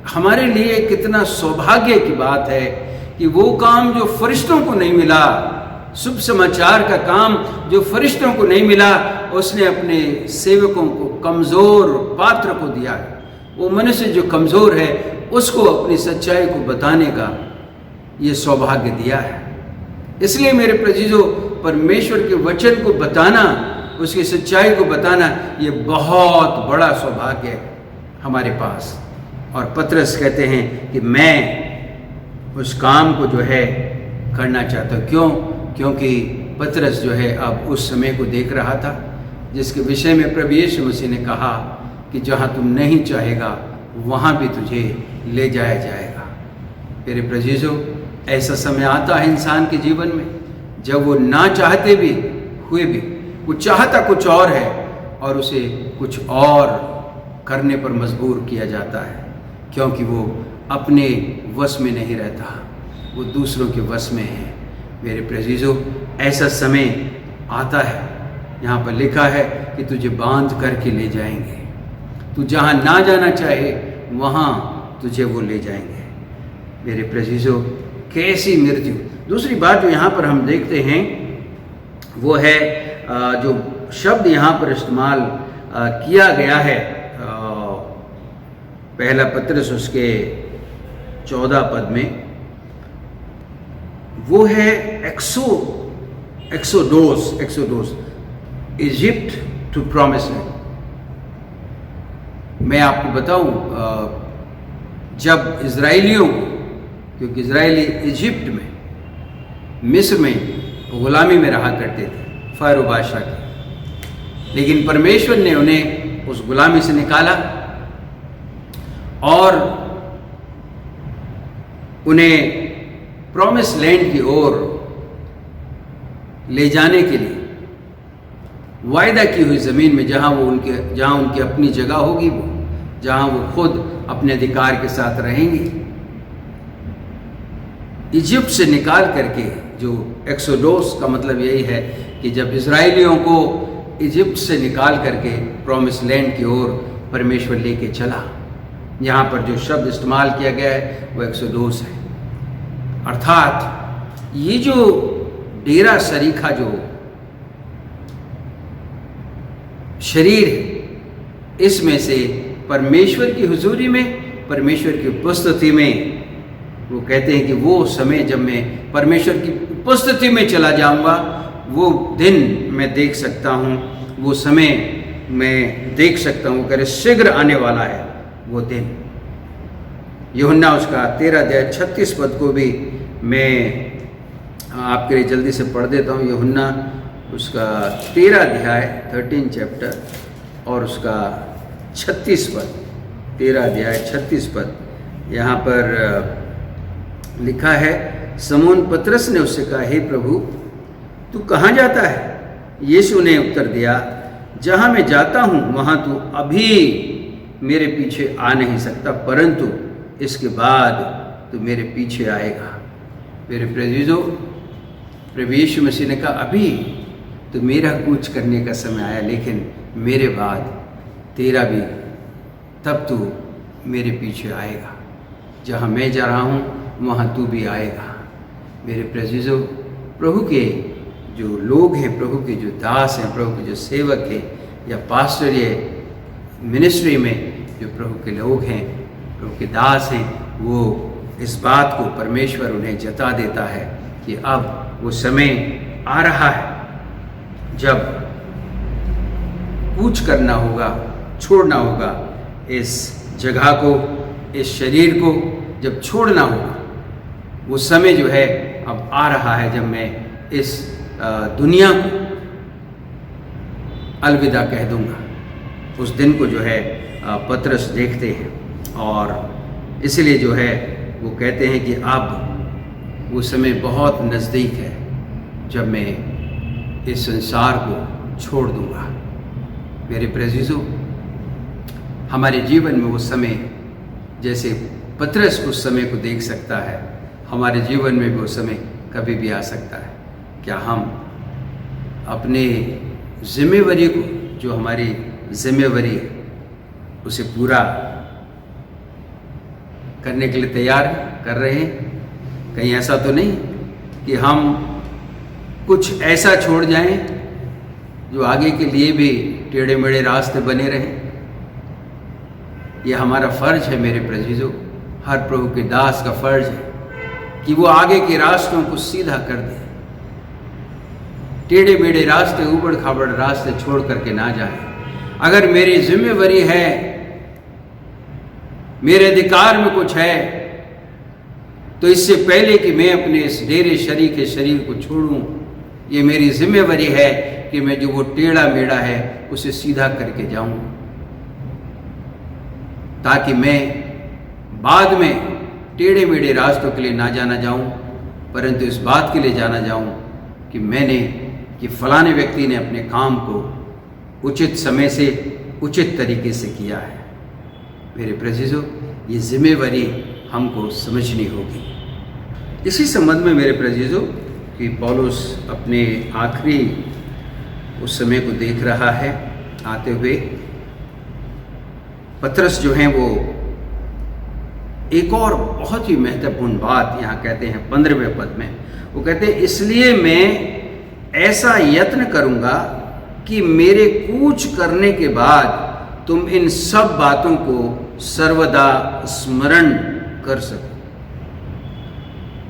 हमारे लिए कितना सौभाग्य की बात है कि वो काम जो फरिश्तों को नहीं मिला, शुभ समाचार का काम जो फरिश्तों को नहीं मिला, उसने अपने सेवकों को, कमज़ोर पात्र को दिया। वो मनुष्य जो कमज़ोर है उसको अपनी सच्चाई को बताने का ये सौभाग्य दिया है। इसलिए मेरे प्रियजनों, परमेश्वर के वचन को बताना, उसकी सच्चाई को बताना, ये बहुत बड़ा सौभाग्य है हमारे पास। और पतरस कहते हैं कि मैं उस काम को जो है करना चाहता हूँ। क्यों? क्योंकि पतरस जो है अब उस समय को देख रहा था जिसके विषय में प्रभु यीशु मसीह ने कहा कि जहाँ तुम नहीं चाहेगा वहाँ भी तुझे ले जाया जाएगा। मेरे प्रियजनों, ऐसा समय आता है इंसान के जीवन में जब वो ना चाहते भी हुए भी, वो चाहता कुछ और है और उसे कुछ और करने पर मजबूर किया जाता है, क्योंकि वो अपने वश में नहीं रहता, वो दूसरों के वश में है। मेरे प्रेजीजो, ऐसा समय आता है, यहाँ पर लिखा है कि तुझे बांध करके ले जाएंगे, तू जहाँ ना जाना चाहे वहाँ तुझे वो ले जाएंगे। मेरे प्रेजीजो, कैसी मृत्यु। दूसरी बात जो यहाँ पर हम देखते हैं वो है जो शब्द यहाँ पर इस्तेमाल किया गया है, पहला पत्रस उसके 14 पद में, वो है एक्सोडोस, इजिप्ट टू प्रॉमिस लैंड। मैं आपको बताऊं, जब इजराइलियों को, क्योंकि इजराइली इजिप्ट में, मिस्र में गुलामी में रहा करते थे फ़ारो बादशाह के, लेकिन परमेश्वर ने उन्हें उस गुलामी से निकाला और उन्हें प्रॉमिस लैंड की ओर ले जाने के लिए वायदा की हुई ज़मीन में, जहाँ उनकी अपनी जगह होगी, वो जहाँ वो खुद अपने अधिकार के साथ रहेंगे, इजिप्ट से निकाल करके, जो एक्सोडोस का मतलब यही है कि जब इजराइलियों को इजिप्ट से निकाल करके प्रॉमिस लैंड की ओर परमेश्वर लेके चला। यहाँ पर जो शब्द इस्तेमाल किया गया है वो एक्सोडोस है, अर्थात ये जो डेरा सरीखा जो शरीर है, इसमें से परमेश्वर की हुजूरी में, परमेश्वर की उपस्थिति में, वो कहते हैं कि वो समय जब मैं परमेश्वर की उपस्थिति में चला जाऊंगा, वो दिन मैं देख सकता हूँ, वो समय मैं देख सकता हूँ, करे शीघ्र आने वाला है वो दिन। यूहन्ना उसका 13 अध्याय 36 पद को भी मैं आपके लिए जल्दी से पढ़ देता हूँ। यूहन्ना उसका 13 अध्याय 13 चैप्टर और उसका 36 पद, 13 अध्याय 36 पद, यहाँ पर लिखा है, समौन पतरस ने उससे कहा, हे प्रभु, तू कहाँ जाता है? यीशु ने उत्तर दिया, जहाँ मैं जाता हूँ वहाँ तू अभी मेरे पीछे आ नहीं सकता, परंतु इसके बाद तू मेरे पीछे आएगा। मेरे प्रेजीजो, प्रभु यीशु मसीह ने कहा, अभी तो मेरा कूच करने का समय आया, लेकिन मेरे बाद तेरा भी, तब तू मेरे पीछे आएगा। जहाँ मैं जा रहा हूँ वहाँ तू भी आएगा। मेरे प्रेजीजो, प्रभु के जो लोग हैं, प्रभु के जो दास हैं, प्रभु के जो सेवक हैं, या पास्टरीय मिनिस्ट्री में जो प्रभु के लोग हैं, प्रभु के दास हैं, वो इस बात को परमेश्वर उन्हें जता देता है कि अब वो समय आ रहा है जब कूच करना होगा, छोड़ना होगा इस जगह को, इस शरीर को जब छोड़ना होगा। वो समय जो है अब आ रहा है जब मैं इस दुनिया को अलविदा कह दूंगा। उस दिन को जो है पतरस देखते हैं, और इसलिए जो है वो कहते हैं कि अब वो समय बहुत नज़दीक है जब मैं इस संसार को छोड़ दूंगा। मेरे प्रेजीजो, हमारे जीवन में वो समय, जैसे पतरस उस समय को देख सकता है, हमारे जीवन में भी वो समय कभी भी आ सकता है। क्या हम अपने जिम्मेवारी को, जो हमारी जिम्मेवारी है, उसे पूरा करने के लिए तैयार कर रहे हैं? कहीं ऐसा तो नहीं कि हम कुछ ऐसा छोड़ जाएं जो आगे के लिए भी टेढ़े मेढ़े रास्ते बने रहें? यह हमारा फर्ज है मेरे प्रेजीजो, हर प्रभु के दास का फर्ज है कि वो आगे के रास्तों को सीधा कर दे, टेढ़े मेढ़े रास्ते, उबड़ खाबड़ रास्ते छोड़ करके ना जाए। अगर मेरी जिम्मेवारी है, मेरे अधिकार में कुछ है, तो इससे पहले कि मैं अपने इस डेरे शरीर के शरीर को छोड़ूं, ये मेरी जिम्मेवारी है कि मैं जो वो टेढ़ा मेढ़ा है उसे सीधा करके जाऊं, ताकि मैं बाद में टेढ़े मेढ़े रास्तों के लिए ना जाना जाऊं, परंतु इस बात के लिए जाना जाऊं कि मैंने, कि फलाने व्यक्ति ने अपने काम को उचित समय से उचित तरीके से किया है। मेरे प्रेज़ियों, ये जिम्मेवारी हमको समझनी होगी। इसी संबंध में मेरे प्रेज़ियों कि पौलुस अपने आखिरी उस समय को देख रहा है आते हुए, पतरस जो हैं वो एक और बहुत ही महत्वपूर्ण बात यहाँ कहते हैं 15वें पद में। वो कहते हैं, इसलिए मैं ऐसा यत्न करूँगा कि मेरे कूच करने के बाद तुम इन सब बातों को सर्वदा स्मरण कर सको।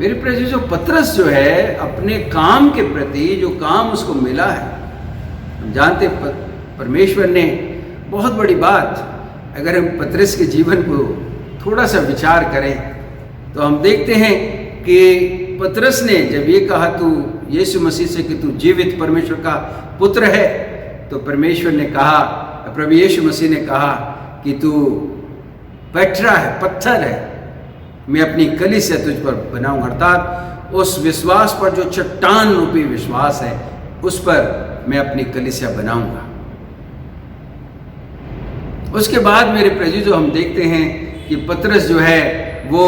मेरे प्रेज़ियों, पतरस जो है अपने काम के प्रति जो काम उसको मिला है, हम जानते परमेश्वर ने बहुत बड़ी बात, अगर हम पतरस के जीवन को थोड़ा सा विचार करें तो हम देखते हैं कि पतरस ने जब ये कहा तू यीशु मसीह से कि तू जीवित परमेश्वर का पुत्र है, तो परमेश्वर ने कहा, प्रभु यीशु मसीह ने कहा कि तू पेट्रा है, पत्थर है, मैं अपनी कलीसिया तुझ पर बनाऊंगा। अर्थात उस विश्वास पर जो चट्टान रूपी विश्वास है, उस पर मैं अपनी कलीसिया बनाऊंगा। उसके बाद मेरे प्रेज़ियों हम देखते हैं कि पतरस जो है वो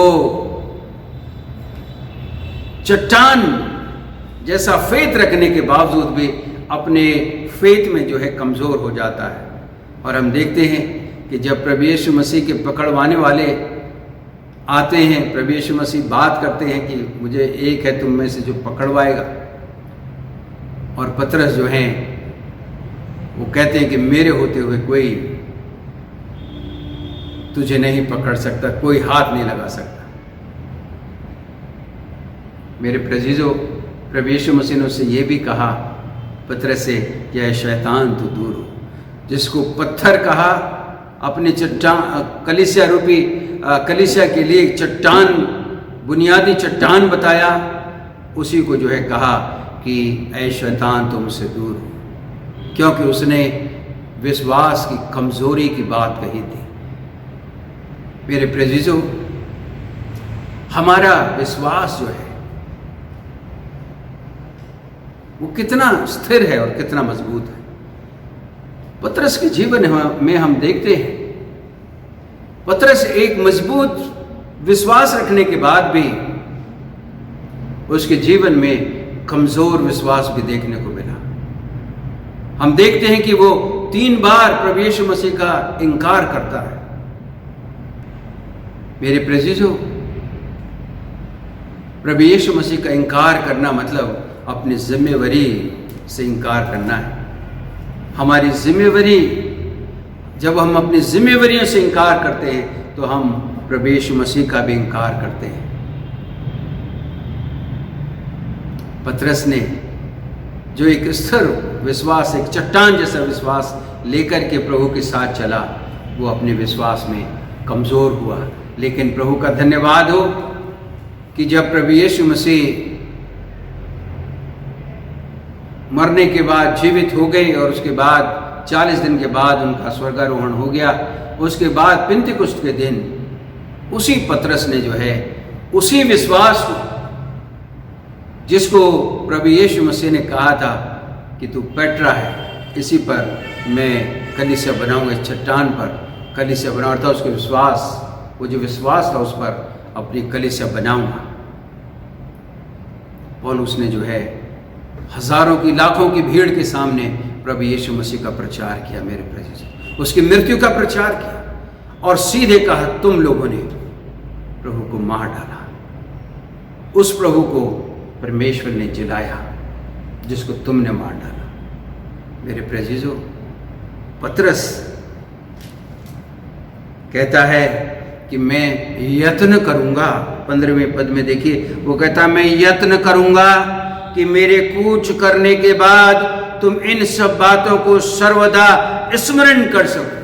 चट्टान जैसा फेथ रखने के बावजूद भी अपने फेथ में जो है कमज़ोर हो जाता है। और हम देखते हैं कि जब प्रभु यीशु मसीह के पकड़वाने वाले आते हैं, प्रभु यीशु मसीह बात करते हैं कि मुझे एक है तुम में से जो पकड़वाएगा, और पतरस जो हैं वो कहते हैं कि मेरे होते हुए कोई तुझे नहीं पकड़ सकता, कोई हाथ नहीं लगा सकता। मेरे प्रेज़ियों, प्रभु यीशु मसीह ने उससे ये भी कहा पतरस से, यह शैतान तू दूर हो। जिसको पत्थर कहा, अपने चट्टान कलीसिया रूपी कलीसिया के लिए चट्टान, बुनियादी चट्टान बताया, उसी को जो है कहा कि ऐ शैतान तुम से दूर हो, क्योंकि उसने विश्वास की कमज़ोरी की बात कही थी। मेरे प्रेज़ियों, हमारा विश्वास जो है वो कितना स्थिर है और कितना मजबूत है। पतरस के जीवन में हम देखते हैं, पतरस एक मजबूत विश्वास रखने के बाद भी उसके जीवन में कमजोर विश्वास भी देखने को मिला। हम देखते हैं कि वो 3 बार प्रभु यीशु मसीह का इनकार करता है। मेरे प्रेज़ियों, प्रभु यीशु मसीह का इनकार करना मतलब अपनी जिम्मेवारी से इनकार करना है। हमारी जिम्मेवारी, जब हम अपनी जिम्मेवारियों से इनकार करते हैं तो हम प्रभु यीशु मसीह का भी इनकार करते हैं। पतरस ने जो एक स्थिर विश्वास, एक चट्टान जैसा विश्वास लेकर के प्रभु के साथ चला, वो अपने विश्वास में कमज़ोर हुआ। लेकिन प्रभु का धन्यवाद हो कि जब प्रभु यीशु मसीह मरने के बाद जीवित हो गए और उसके बाद 40 दिन के बाद उनका स्वर्गारोहण हो गया, उसके बाद पिंतेकुस्त के दिन उसी पतरस ने जो है उसी विश्वास को, जिसको प्रभु यीशु मसीह ने कहा था कि तू पेट्रा है, इसी पर मैं कलीसिया बनाऊंगा, इस चट्टान पर कलीसिया बनाऊंगा, था उसके विश्वास, वो जो विश्वास था उस पर अपनी कलीसिया बनाऊंगा। पौलुस ने जो है हजारों की, लाखों की भीड़ के सामने प्रभु यीशु मसीह का प्रचार किया। मेरे प्रेज़ियों, उसकी मृत्यु का प्रचार किया और सीधे कहा, तुम लोगों ने प्रभु को मार डाला। उस प्रभु को परमेश्वर ने जिलाया जिसको तुमने मार डाला। मेरे प्रेज़ियों, पतरस कहता है कि मैं यत्न करूंगा। 15वें पद में देखिए, वो कहता मैं यत्न करूंगा कि मेरे कूच करने के बाद तुम इन सब बातों को सर्वदा स्मरण कर सको।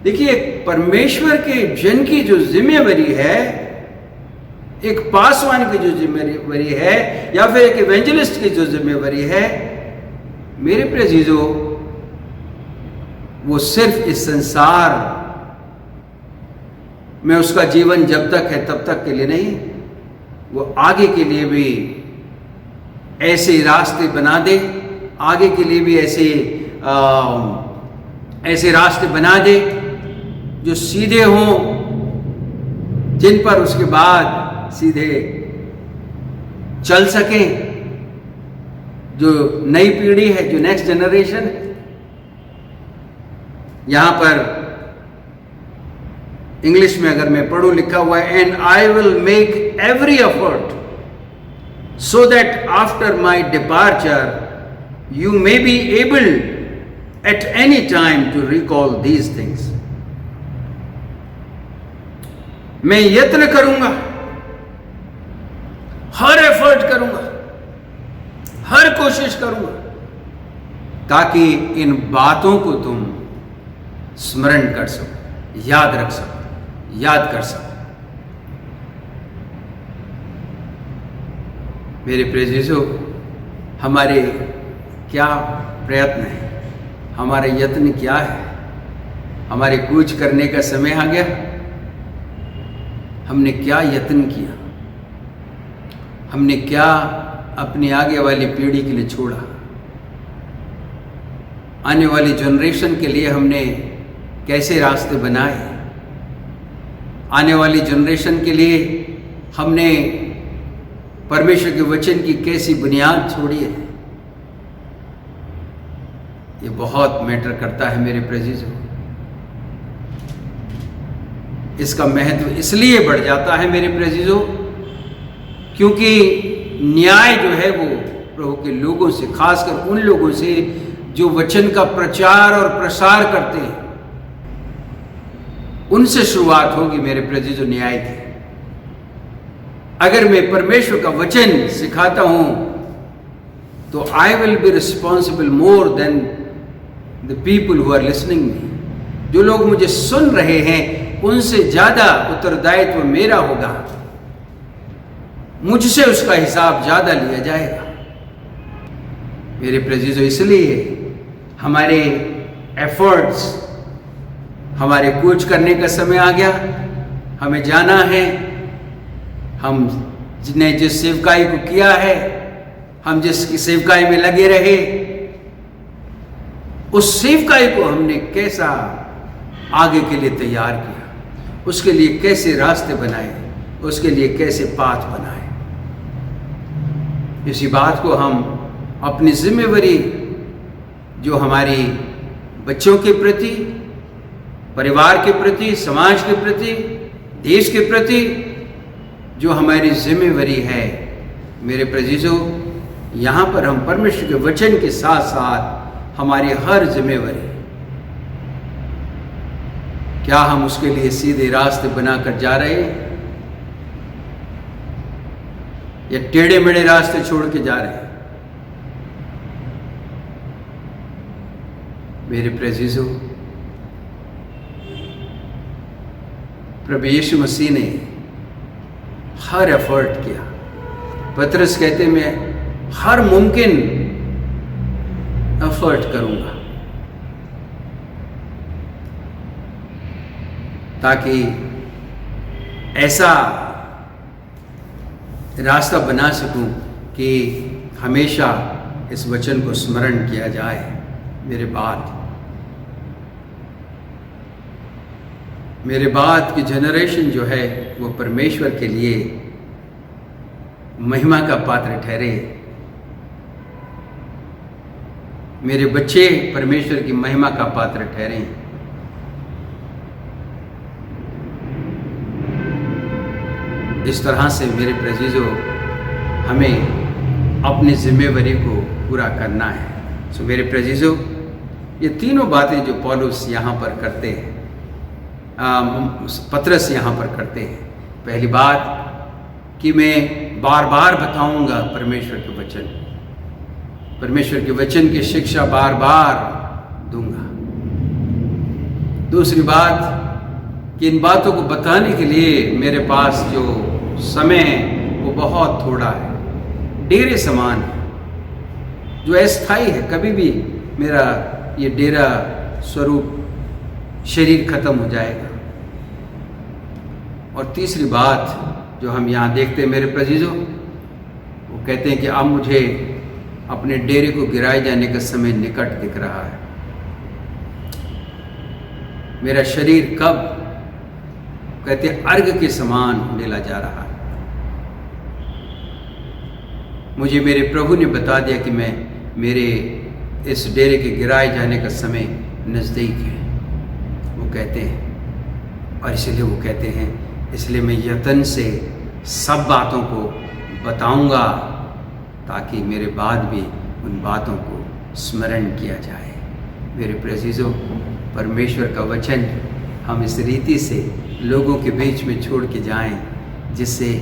देखिए, परमेश्वर के जन की जो जिम्मेवारी है, एक पासवान की जो जिम्मेवारी है या फिर एक इवेंजलिस्ट की जो जिम्मेवारी है, मेरे प्रेज़ियों, वो सिर्फ इस संसार में उसका जीवन जब तक है तब तक के लिए नहीं, वो आगे के लिए भी ऐसे रास्ते बना दे आगे के लिए भी ऐसे रास्ते बना दे जो सीधे हों, जिन पर उसके बाद सीधे चल सकें। जो नई पीढ़ी है, जो नेक्स्ट जनरेशन है, यहां पर इंग्लिश में अगर मैं पढ़ूं लिखा हुआ है, and I will make every effort so that after my departure you may be able at any time to recall these things. मैं यत्न करूंगा, हर एफर्ट करूंगा, हर कोशिश करूंगा ताकि इन बातों को तुम स्मरण कर सको, याद रख सको, याद कर सको। मेरे प्रेजिजो, हमारे क्या प्रयत्न है, हमारा यत्न क्या है? हमारे कूच करने का समय आ गया। हमने क्या यत्न किया? हमने क्या अपनी आगे वाली पीढ़ी के लिए छोड़ा? आने वाली जनरेशन के लिए हमने कैसे रास्ते बनाए? आने वाली जनरेशन के लिए हमने परमेश्वर के वचन की कैसी बुनियाद छोड़ी है? ये बहुत मैटर करता है मेरे प्रेजिजो। इसका महत्व इसलिए बढ़ जाता है मेरे प्रेजिजो क्योंकि न्याय जो है वो प्रभु के लोगों से, खासकर उन लोगों से जो वचन का प्रचार और प्रसार करते हैं, उनसे शुरुआत होगी मेरे प्रेजिजो न्याय की। अगर मैं परमेश्वर का वचन सिखाता हूं तो I will be responsible more than the people who are listening me. जो लोग मुझे सुन रहे हैं उनसे ज्यादा उत्तरदायित्व मेरा होगा, मुझसे उसका हिसाब ज्यादा लिया जाएगा। मेरे प्रेजिजो, इसलिए हमारे एफर्ट्स, हमारे कूच करने का समय आ गया। हमें जाना है। हम जिसने जिस सेवकाई को किया है, हम जिसकी सेवकाई में लगे रहे, उस सेवकाई को हमने कैसा आगे के लिए तैयार किया, उसके लिए कैसे रास्ते बनाए, उसके लिए कैसे पाथ बनाए। इसी बात को हम अपनी जिम्मेवारी जो हमारी बच्चों के प्रति, परिवार के प्रति, समाज के प्रति, देश के प्रति जो हमारी जिम्मेवारी है, मेरे प्रेजिजो, यहाँ पर हम परमेश्वर के वचन के साथ साथ हमारी हर जिम्मेवारी, क्या हम उसके लिए सीधे रास्ते बनाकर जा रहे हैं या टेढ़े मेढ़े रास्ते छोड़ के जा रहे हैं? मेरे प्रेजिजो, प्रभु यीशु मसीह ने हर एफर्ट किया। पतरस कहते मैं हर मुमकिन एफर्ट करूंगा ताकि ऐसा रास्ता बना सकूं कि हमेशा इस वचन को स्मरण किया जाए। मेरे बाद की जनरेशन जो है वो परमेश्वर के लिए महिमा का पात्र ठहरे। मेरे बच्चे परमेश्वर की महिमा का पात्र ठहरे। इस तरह से मेरे प्रेजिजो, हमें अपनी जिम्मेवारी को पूरा करना है। सो मेरे प्रेजिजो, ये तीनों बातें जो पौलुस यहाँ पर करते हैं, पतरस यहाँ पर करते हैं। पहली बात कि मैं बार बार बताऊंगा परमेश्वर के वचन, परमेश्वर के वचन की शिक्षा बार बार दूंगा। दूसरी बात कि इन बातों को बताने के लिए मेरे पास जो समय है वो बहुत थोड़ा है, डेरे समान है, जो अस्थायी है। कभी भी मेरा ये डेरा स्वरूप शरीर खत्म हो जाएगा। और तीसरी बात जो हम यहाँ देखते हैं मेरे प्रेजिजो, वो कहते हैं कि अब मुझे अपने डेरे को गिराए जाने का समय निकट दिख रहा है। मेरा शरीर कब कहते अर्घ के समान उंडेला जा रहा है। मुझे मेरे प्रभु ने बता दिया कि मेरे इस डेरे के गिराए जाने का समय नज़दीक है, वो कहते हैं। और इसलिए वो कहते हैं, इसलिए मैं यत्न से सब बातों को बताऊंगा ताकि मेरे बाद भी उन बातों को स्मरण किया जाए। मेरे प्रेज़िज़ों, परमेश्वर का वचन हम इस रीति से लोगों के बीच में छोड़ के जाएं जिससे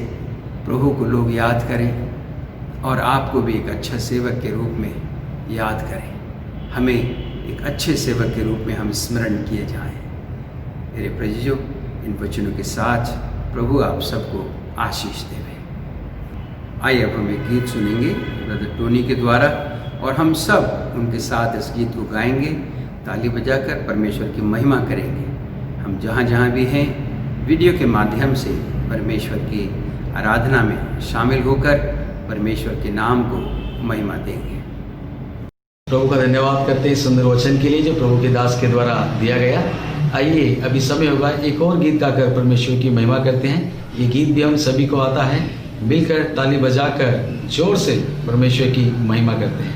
प्रभु को लोग याद करें और आपको भी एक अच्छा सेवक के रूप में याद करें। हमें एक अच्छे सेवक के रूप में हम स्मरण किए जाएं। मेरे प्रेज़िज़ों, इन वचनों के साथ प्रभु आप सबको आशीष देवे। आइए अब हम एक गीत सुनेंगे ब्रदर टोनी के द्वारा और हम सब उनके साथ इस गीत को गाएंगे, ताली बजाकर परमेश्वर की महिमा करेंगे। हम जहाँ जहाँ भी हैं वीडियो के माध्यम से परमेश्वर की आराधना में शामिल होकर परमेश्वर के नाम को महिमा देंगे।
प्रभु का धन्यवाद करते हैं इस सुंदर वचन के लिए जो प्रभु के दास के द्वारा दिया गया। आइए अभी समय होगा एक और गीत गाकर परमेश्वर की महिमा करते हैं। ये गीत भी हम सभी को आता है, मिलकर ताली बजाकर जोर से परमेश्वर की महिमा करते हैं।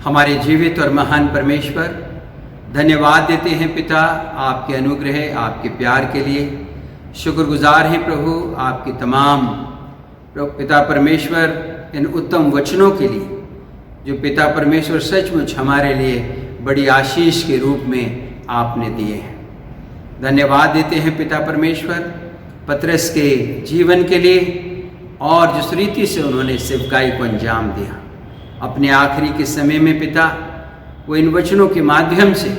हमारे जीवित और महान परमेश्वर, धन्यवाद देते हैं पिता आपके अनुग्रह, आपके प्यार के लिए। शुक्रगुजार हैं प्रभु आपकी तमाम पिता परमेश्वर इन उत्तम वचनों के लिए, जो पिता परमेश्वर सचमुच हमारे लिए बड़ी आशीष के रूप में आपने दिए हैं। धन्यवाद देते हैं पिता परमेश्वर पतरस के जीवन के लिए, और जिस रीति से उन्होंने सेवकाई को अंजाम दिया अपने आखिरी के समय में पिता, वो इन वचनों के माध्यम से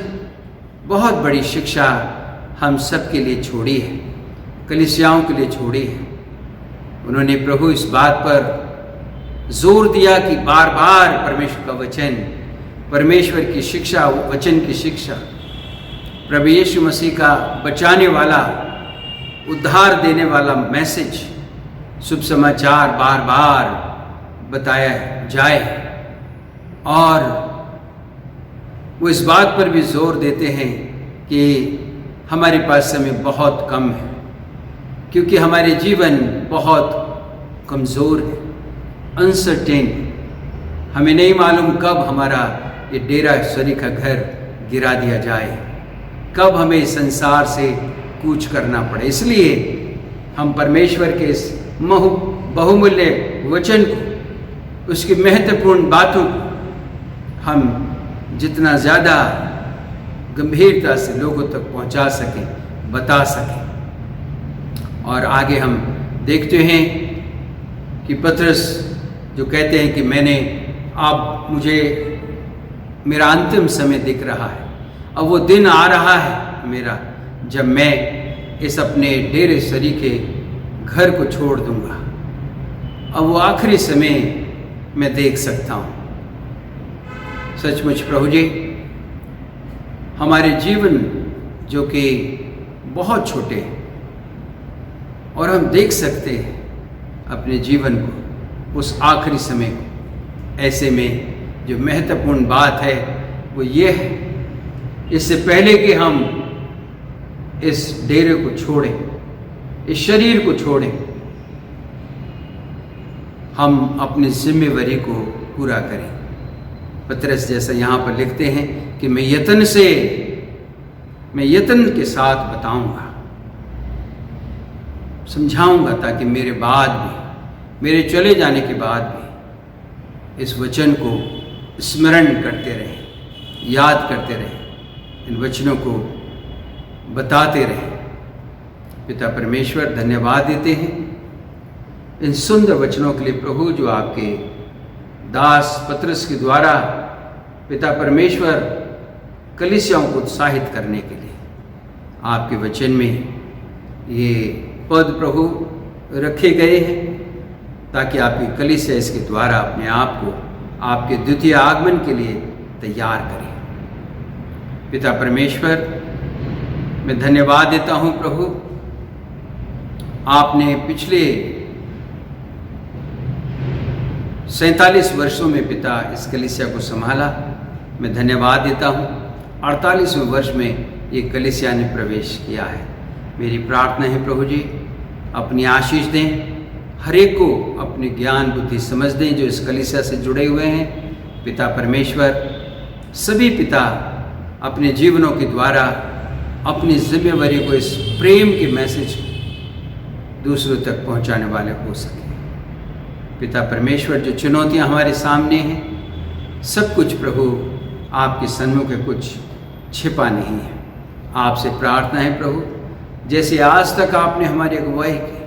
बहुत बड़ी शिक्षा हम सब के लिए छोड़ी है, कलीसियाओं के लिए छोड़ी है। उन्होंने प्रभु इस बात पर जोर दिया कि बार बार परमेश्वर का वचन, परमेश्वर की शिक्षा, वचन की शिक्षा, प्रभु यीशु मसीह का बचाने वाला, उद्धार देने वाला मैसेज, शुभ समाचार बार बार बताया जाए। और वो इस बात पर भी जोर देते हैं कि हमारे पास समय बहुत कम है, क्योंकि हमारे जीवन बहुत कमज़ोर है, अनसर्टेन। हमें नहीं मालूम कब हमारा ये डेरा सरी का घर गिरा दिया जाए, कब हमें इस संसार से कूच करना पड़े। इसलिए हम परमेश्वर के इस बहुमूल्य वचन को, उसकी महत्वपूर्ण बातों को हम जितना ज़्यादा गंभीरता से लोगों तक पहुंचा सकें, बता सकें। और आगे हम देखते हैं कि पतरस जो कहते हैं कि मुझे मेरा अंतिम समय दिख रहा है, अब वो दिन आ रहा है मेरा जब मैं इस अपने डेरे सरी के घर को छोड़ दूंगा। अब वो आखिरी समय मैं देख सकता हूँ। सचमुच प्रभु जी, हमारे जीवन जो कि बहुत छोटे हैं, और हम देख सकते हैं अपने जीवन को, उस आखिरी समय को। ऐसे में जो महत्वपूर्ण बात है वो ये है, इससे पहले कि हम इस डेरे को छोड़ें, इस शरीर को छोड़ें, हम अपनी जिम्मेवारी को पूरा करें। पतरस जैसा यहाँ पर लिखते हैं कि मैं यत्न के साथ बताऊंगा, समझाऊंगा, ताकि मेरे बाद भी, मेरे चले जाने के बाद भी इस वचन को स्मरण करते रहें, याद करते रहें, इन वचनों को बताते रहें। पिता परमेश्वर, धन्यवाद देते हैं इन सुंदर वचनों के लिए प्रभु, जो आपके दास पतरस के द्वारा पिता परमेश्वर कलीसियाओं को उत्साहित करने के लिए आपके वचन में ये पद प्रभु रखे गए हैं, ताकि आपकी कलीसिया इसके द्वारा अपने आप को आपके द्वितीय आगमन के लिए तैयार करें। पिता परमेश्वर, मैं धन्यवाद देता हूँ प्रभु, आपने पिछले 47 वर्षों में पिता इस कलीसिया को संभाला। मैं धन्यवाद देता हूँ 48वें वर्ष में ये कलीसिया ने प्रवेश किया है। मेरी प्रार्थना है प्रभु जी, अपनी आशीष दें, हर एक को अपनी ज्ञान बुद्धि समझ दें जो इस कलीसिया से जुड़े हुए हैं। पिता परमेश्वर, सभी पिता अपने जीवनों के द्वारा अपनी जिम्मेवारी को, इस प्रेम के मैसेज दूसरों तक पहुंचाने वाले हो सके। पिता परमेश्वर, जो चुनौतियां हमारे सामने हैं, सब कुछ प्रभु आपके सन्मुख है, कुछ छिपा नहीं है। आपसे प्रार्थना है प्रभु, जैसे आज तक आपने हमारी अगुवाई की,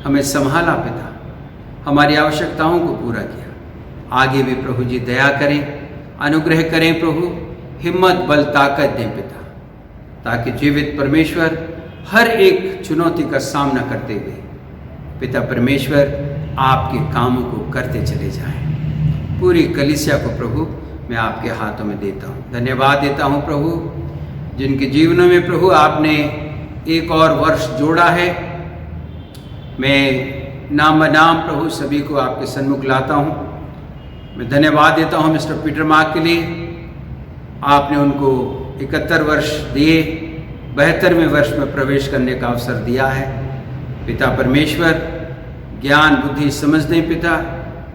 हमें संभाला पिता, हमारी आवश्यकताओं को पूरा किया, आगे भी प्रभु जी दया करें, अनुग्रह करें प्रभु, हिम्मत बल ताकत दें पिता, ताकि जीवित परमेश्वर हर एक चुनौती का सामना करते हुए पिता परमेश्वर आपके कामों को करते चले जाएं। पूरी कलीसिया को प्रभु मैं आपके हाथों में देता हूँ। धन्यवाद देता हूँ प्रभु, जिनके जीवनों में प्रभु आपने एक और वर्ष जोड़ा है। मैं नाम बनाम प्रभु सभी को आपके सन्मुख लाता हूँ। मैं धन्यवाद देता हूँ मिस्टर पीटर मार्क के लिए, आपने उनको 71 वर्ष दिए, 72वें वर्ष में प्रवेश करने का अवसर दिया है। पिता परमेश्वर ज्ञान बुद्धि समझ दें पिता,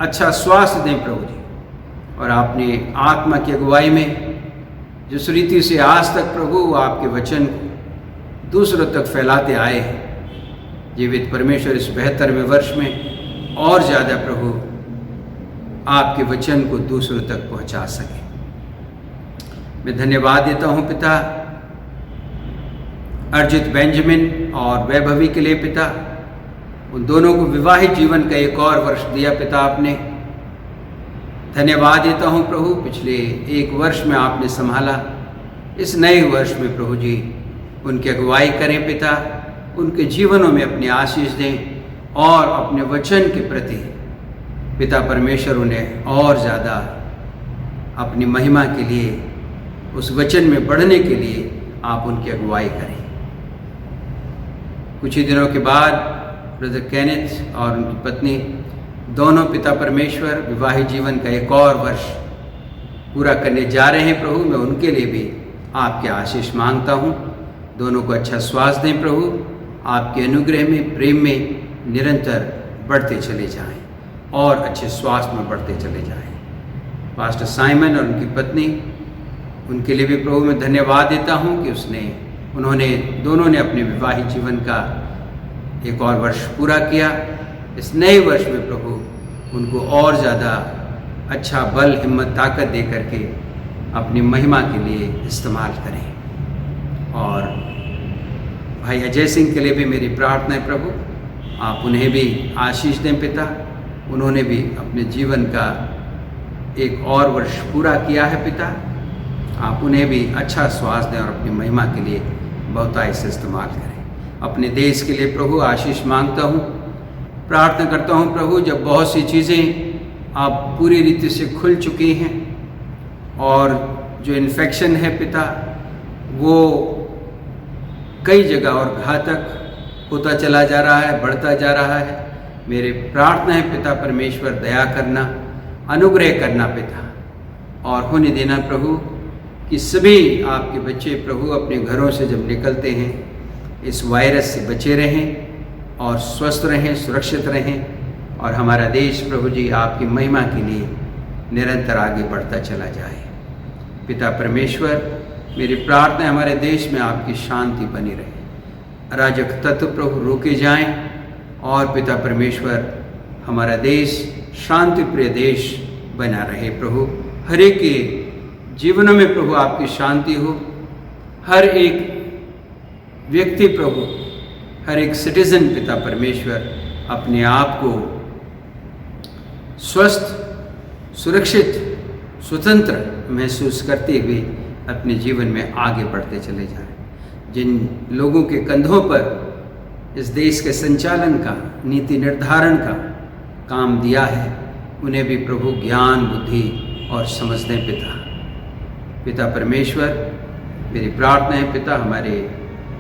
अच्छा स्वास्थ्य दें प्रभु जी, और आपने आत्मा की अगुवाई में जिस रीति से आज तक प्रभु आपके वचन को दूसरों तक फैलाते आए हैं, जीवित परमेश्वर इस 72वें वर्ष में और ज़्यादा प्रभु आपके वचन को दूसरों तक पहुंचा सके। मैं धन्यवाद देता हूं पिता अर्जित बेंजामिन और वैभवी के लिए पिता, उन दोनों को विवाहित जीवन का एक और वर्ष दिया पिता आपने। धन्यवाद देता हूं प्रभु, पिछले एक वर्ष में आपने संभाला, इस नए वर्ष में प्रभु जी उनकी अगुवाई करें पिता, उनके जीवनों में अपनी आशीष दें और अपने वचन के प्रति पिता परमेश्वर उन्हें और ज़्यादा अपनी महिमा के लिए, उस वचन में बढ़ने के लिए आप उनकी अगुवाई करें। कुछ ही दिनों के बाद ब्रदर केनेथ और उनकी पत्नी दोनों पिता परमेश्वर विवाहित जीवन का एक और वर्ष पूरा करने जा रहे हैं प्रभु। मैं उनके लिए भी आपके आशीष मांगता हूँ। दोनों को अच्छा स्वास्थ्य दें प्रभु, आपके अनुग्रह में, प्रेम में निरंतर बढ़ते चले जाएं और अच्छे स्वास्थ्य में बढ़ते चले जाएं। पास्टर साइमन और उनकी पत्नी, उनके लिए भी प्रभु मैं धन्यवाद देता हूँ कि उन्होंने दोनों ने अपने विवाहित जीवन का एक और वर्ष पूरा किया। इस नए वर्ष में प्रभु उनको और ज़्यादा अच्छा बल, हिम्मत, ताकत दे करके अपनी महिमा के लिए इस्तेमाल करें। और भाई अजय सिंह के लिए भी मेरी प्रार्थना है प्रभु, आप उन्हें भी आशीष दें पिता। उन्होंने भी अपने जीवन का एक और वर्ष पूरा किया है पिता, आप उन्हें भी अच्छा स्वास्थ्य दें और अपनी महिमा के लिए बहुतायत से इस्तेमाल करें। अपने देश के लिए प्रभु आशीष मांगता हूँ, प्रार्थना करता हूँ प्रभु, जब बहुत सी चीज़ें आप पूरी रीति से खुल चुकी हैं और जो इन्फेक्शन है पिता वो कई जगह और घातक होता चला जा रहा है, बढ़ता जा रहा है, मेरे प्रार्थना है पिता परमेश्वर दया करना, अनुग्रह करना पिता, और होने देना प्रभु कि सभी आपके बच्चे प्रभु अपने घरों से जब निकलते हैं इस वायरस से बचे रहें और स्वस्थ रहें, सुरक्षित रहें और हमारा देश प्रभु जी आपकी महिमा के लिए निरंतर आगे बढ़ता चला जाए। पिता परमेश्वर मेरी प्रार्थना है हमारे देश में आपकी शांति बनी रहे, अराजक तत्व प्रभु रोके जाएं और पिता परमेश्वर हमारा देश शांति प्रिय देश बना रहे प्रभु। हर एक के जीवनों में प्रभु आपकी शांति हो, हर एक व्यक्ति प्रभु, हर एक सिटीजन पिता परमेश्वर अपने आप को स्वस्थ, सुरक्षित, स्वतंत्र महसूस करते हुए अपने जीवन में आगे बढ़ते चले जाएं। जिन लोगों के कंधों पर इस देश के संचालन का, नीति निर्धारण का काम दिया है, उन्हें भी प्रभु ज्ञान, बुद्धि और समझ दें पिता। पिता परमेश्वर मेरी प्रार्थना है पिता, हमारे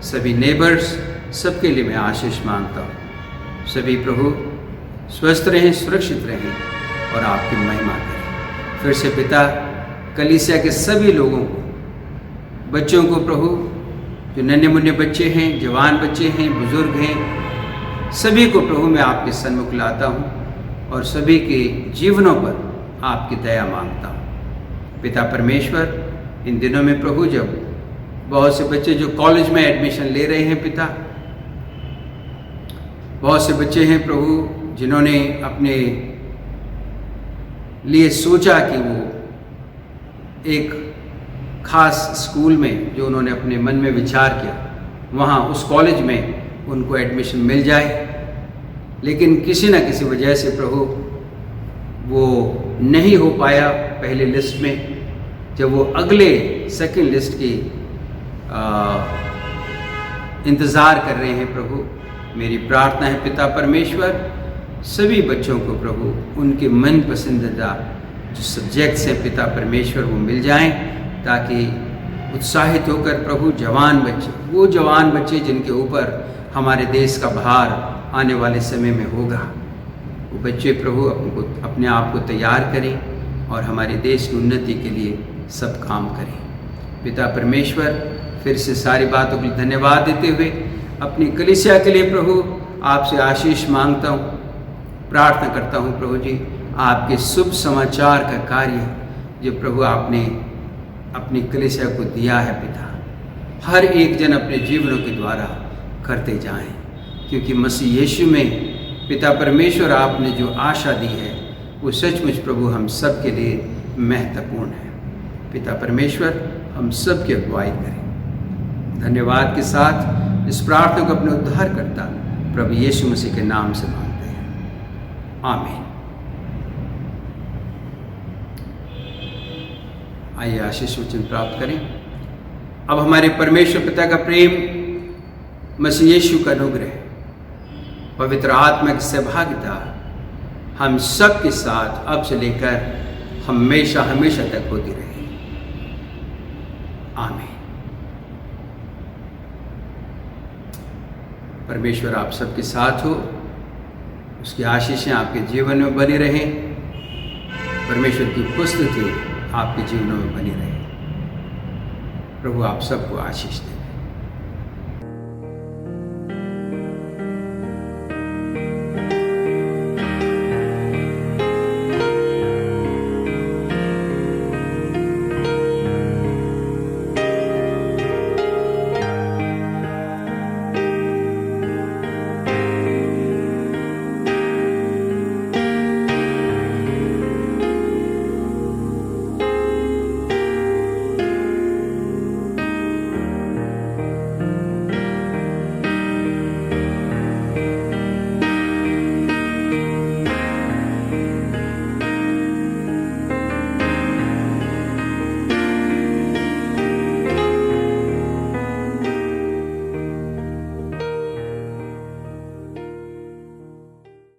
सभी नेबर्स सबके लिए मैं आशीष मांगता हूँ। सभी प्रभु स्वस्थ रहें, सुरक्षित रहें और आपकी महिमा करें। फिर से पिता कलीसिया के सभी लोगों को, बच्चों को प्रभु, जो नन्हे मुन्ने बच्चे हैं, जवान बच्चे हैं, बुजुर्ग हैं, सभी को प्रभु मैं आपके सन्मुख लाता हूँ और सभी के जीवनों पर आपकी दया मांगता हूँ। पिता परमेश्वर इन दिनों में प्रभु जब बहुत से बच्चे जो कॉलेज में एडमिशन ले रहे हैं पिता, बहुत से बच्चे हैं प्रभु जिन्होंने अपने लिए सोचा कि वो एक खास स्कूल में, जो उन्होंने अपने मन में विचार किया, वहाँ उस कॉलेज में उनको एडमिशन मिल जाए, लेकिन किसी न किसी वजह से प्रभु वो नहीं हो पाया पहले लिस्ट में। जब वो अगले सेकंड लिस्ट की इंतज़ार कर रहे हैं प्रभु, मेरी प्रार्थना है पिता परमेश्वर सभी बच्चों को प्रभु उनके मन पसंदीदा जो सब्जेक्ट्स हैं पिता परमेश्वर वो मिल जाएं, ताकि उत्साहित होकर प्रभु जवान बच्चे, वो जवान बच्चे जिनके ऊपर हमारे देश का भार आने वाले समय में होगा, वो बच्चे प्रभु अपने आप को तैयार करें और हमारे देश की उन्नति के लिए सब काम करें। पिता परमेश्वर फिर से सारी बातों के लिए धन्यवाद देते हुए अपनी कलीसिया के लिए प्रभु आपसे आशीष मांगता हूँ, प्रार्थना करता हूँ प्रभु जी आपके शुभ समाचार का कार्य जो प्रभु आपने अपनी कलीसिया को दिया है पिता, हर एक जन अपने जीवनों के द्वारा करते जाएं, क्योंकि मसीह यीशु में पिता परमेश्वर आपने जो आशा दी है वो सचमुच प्रभु हम सब के लिए महत्वपूर्ण है। पिता परमेश्वर हम सब की अगुवाई करें। धन्यवाद के साथ इस प्रार्थना को अपने उद्धारकर्ता प्रभु यीशु मसीह के नाम से मांगते हैं, आमीन। आइए आशीष वचन प्राप्त करें। अब हमारे परमेश्वर पिता का प्रेम, मसीह यीशु का अनुग्रह, पवित्र आत्मा की सहभागिता हम सब के साथ अब से लेकर हमेशा हमेशा तक होती रहे, आमीन। परमेश्वर आप सबके साथ हो, उसकी आशीषें आपके जीवन में बनी रहें, परमेश्वर की उपस्थिति आपके जीवनों में बनी रहे। प्रभु आप सबको आशीष दे।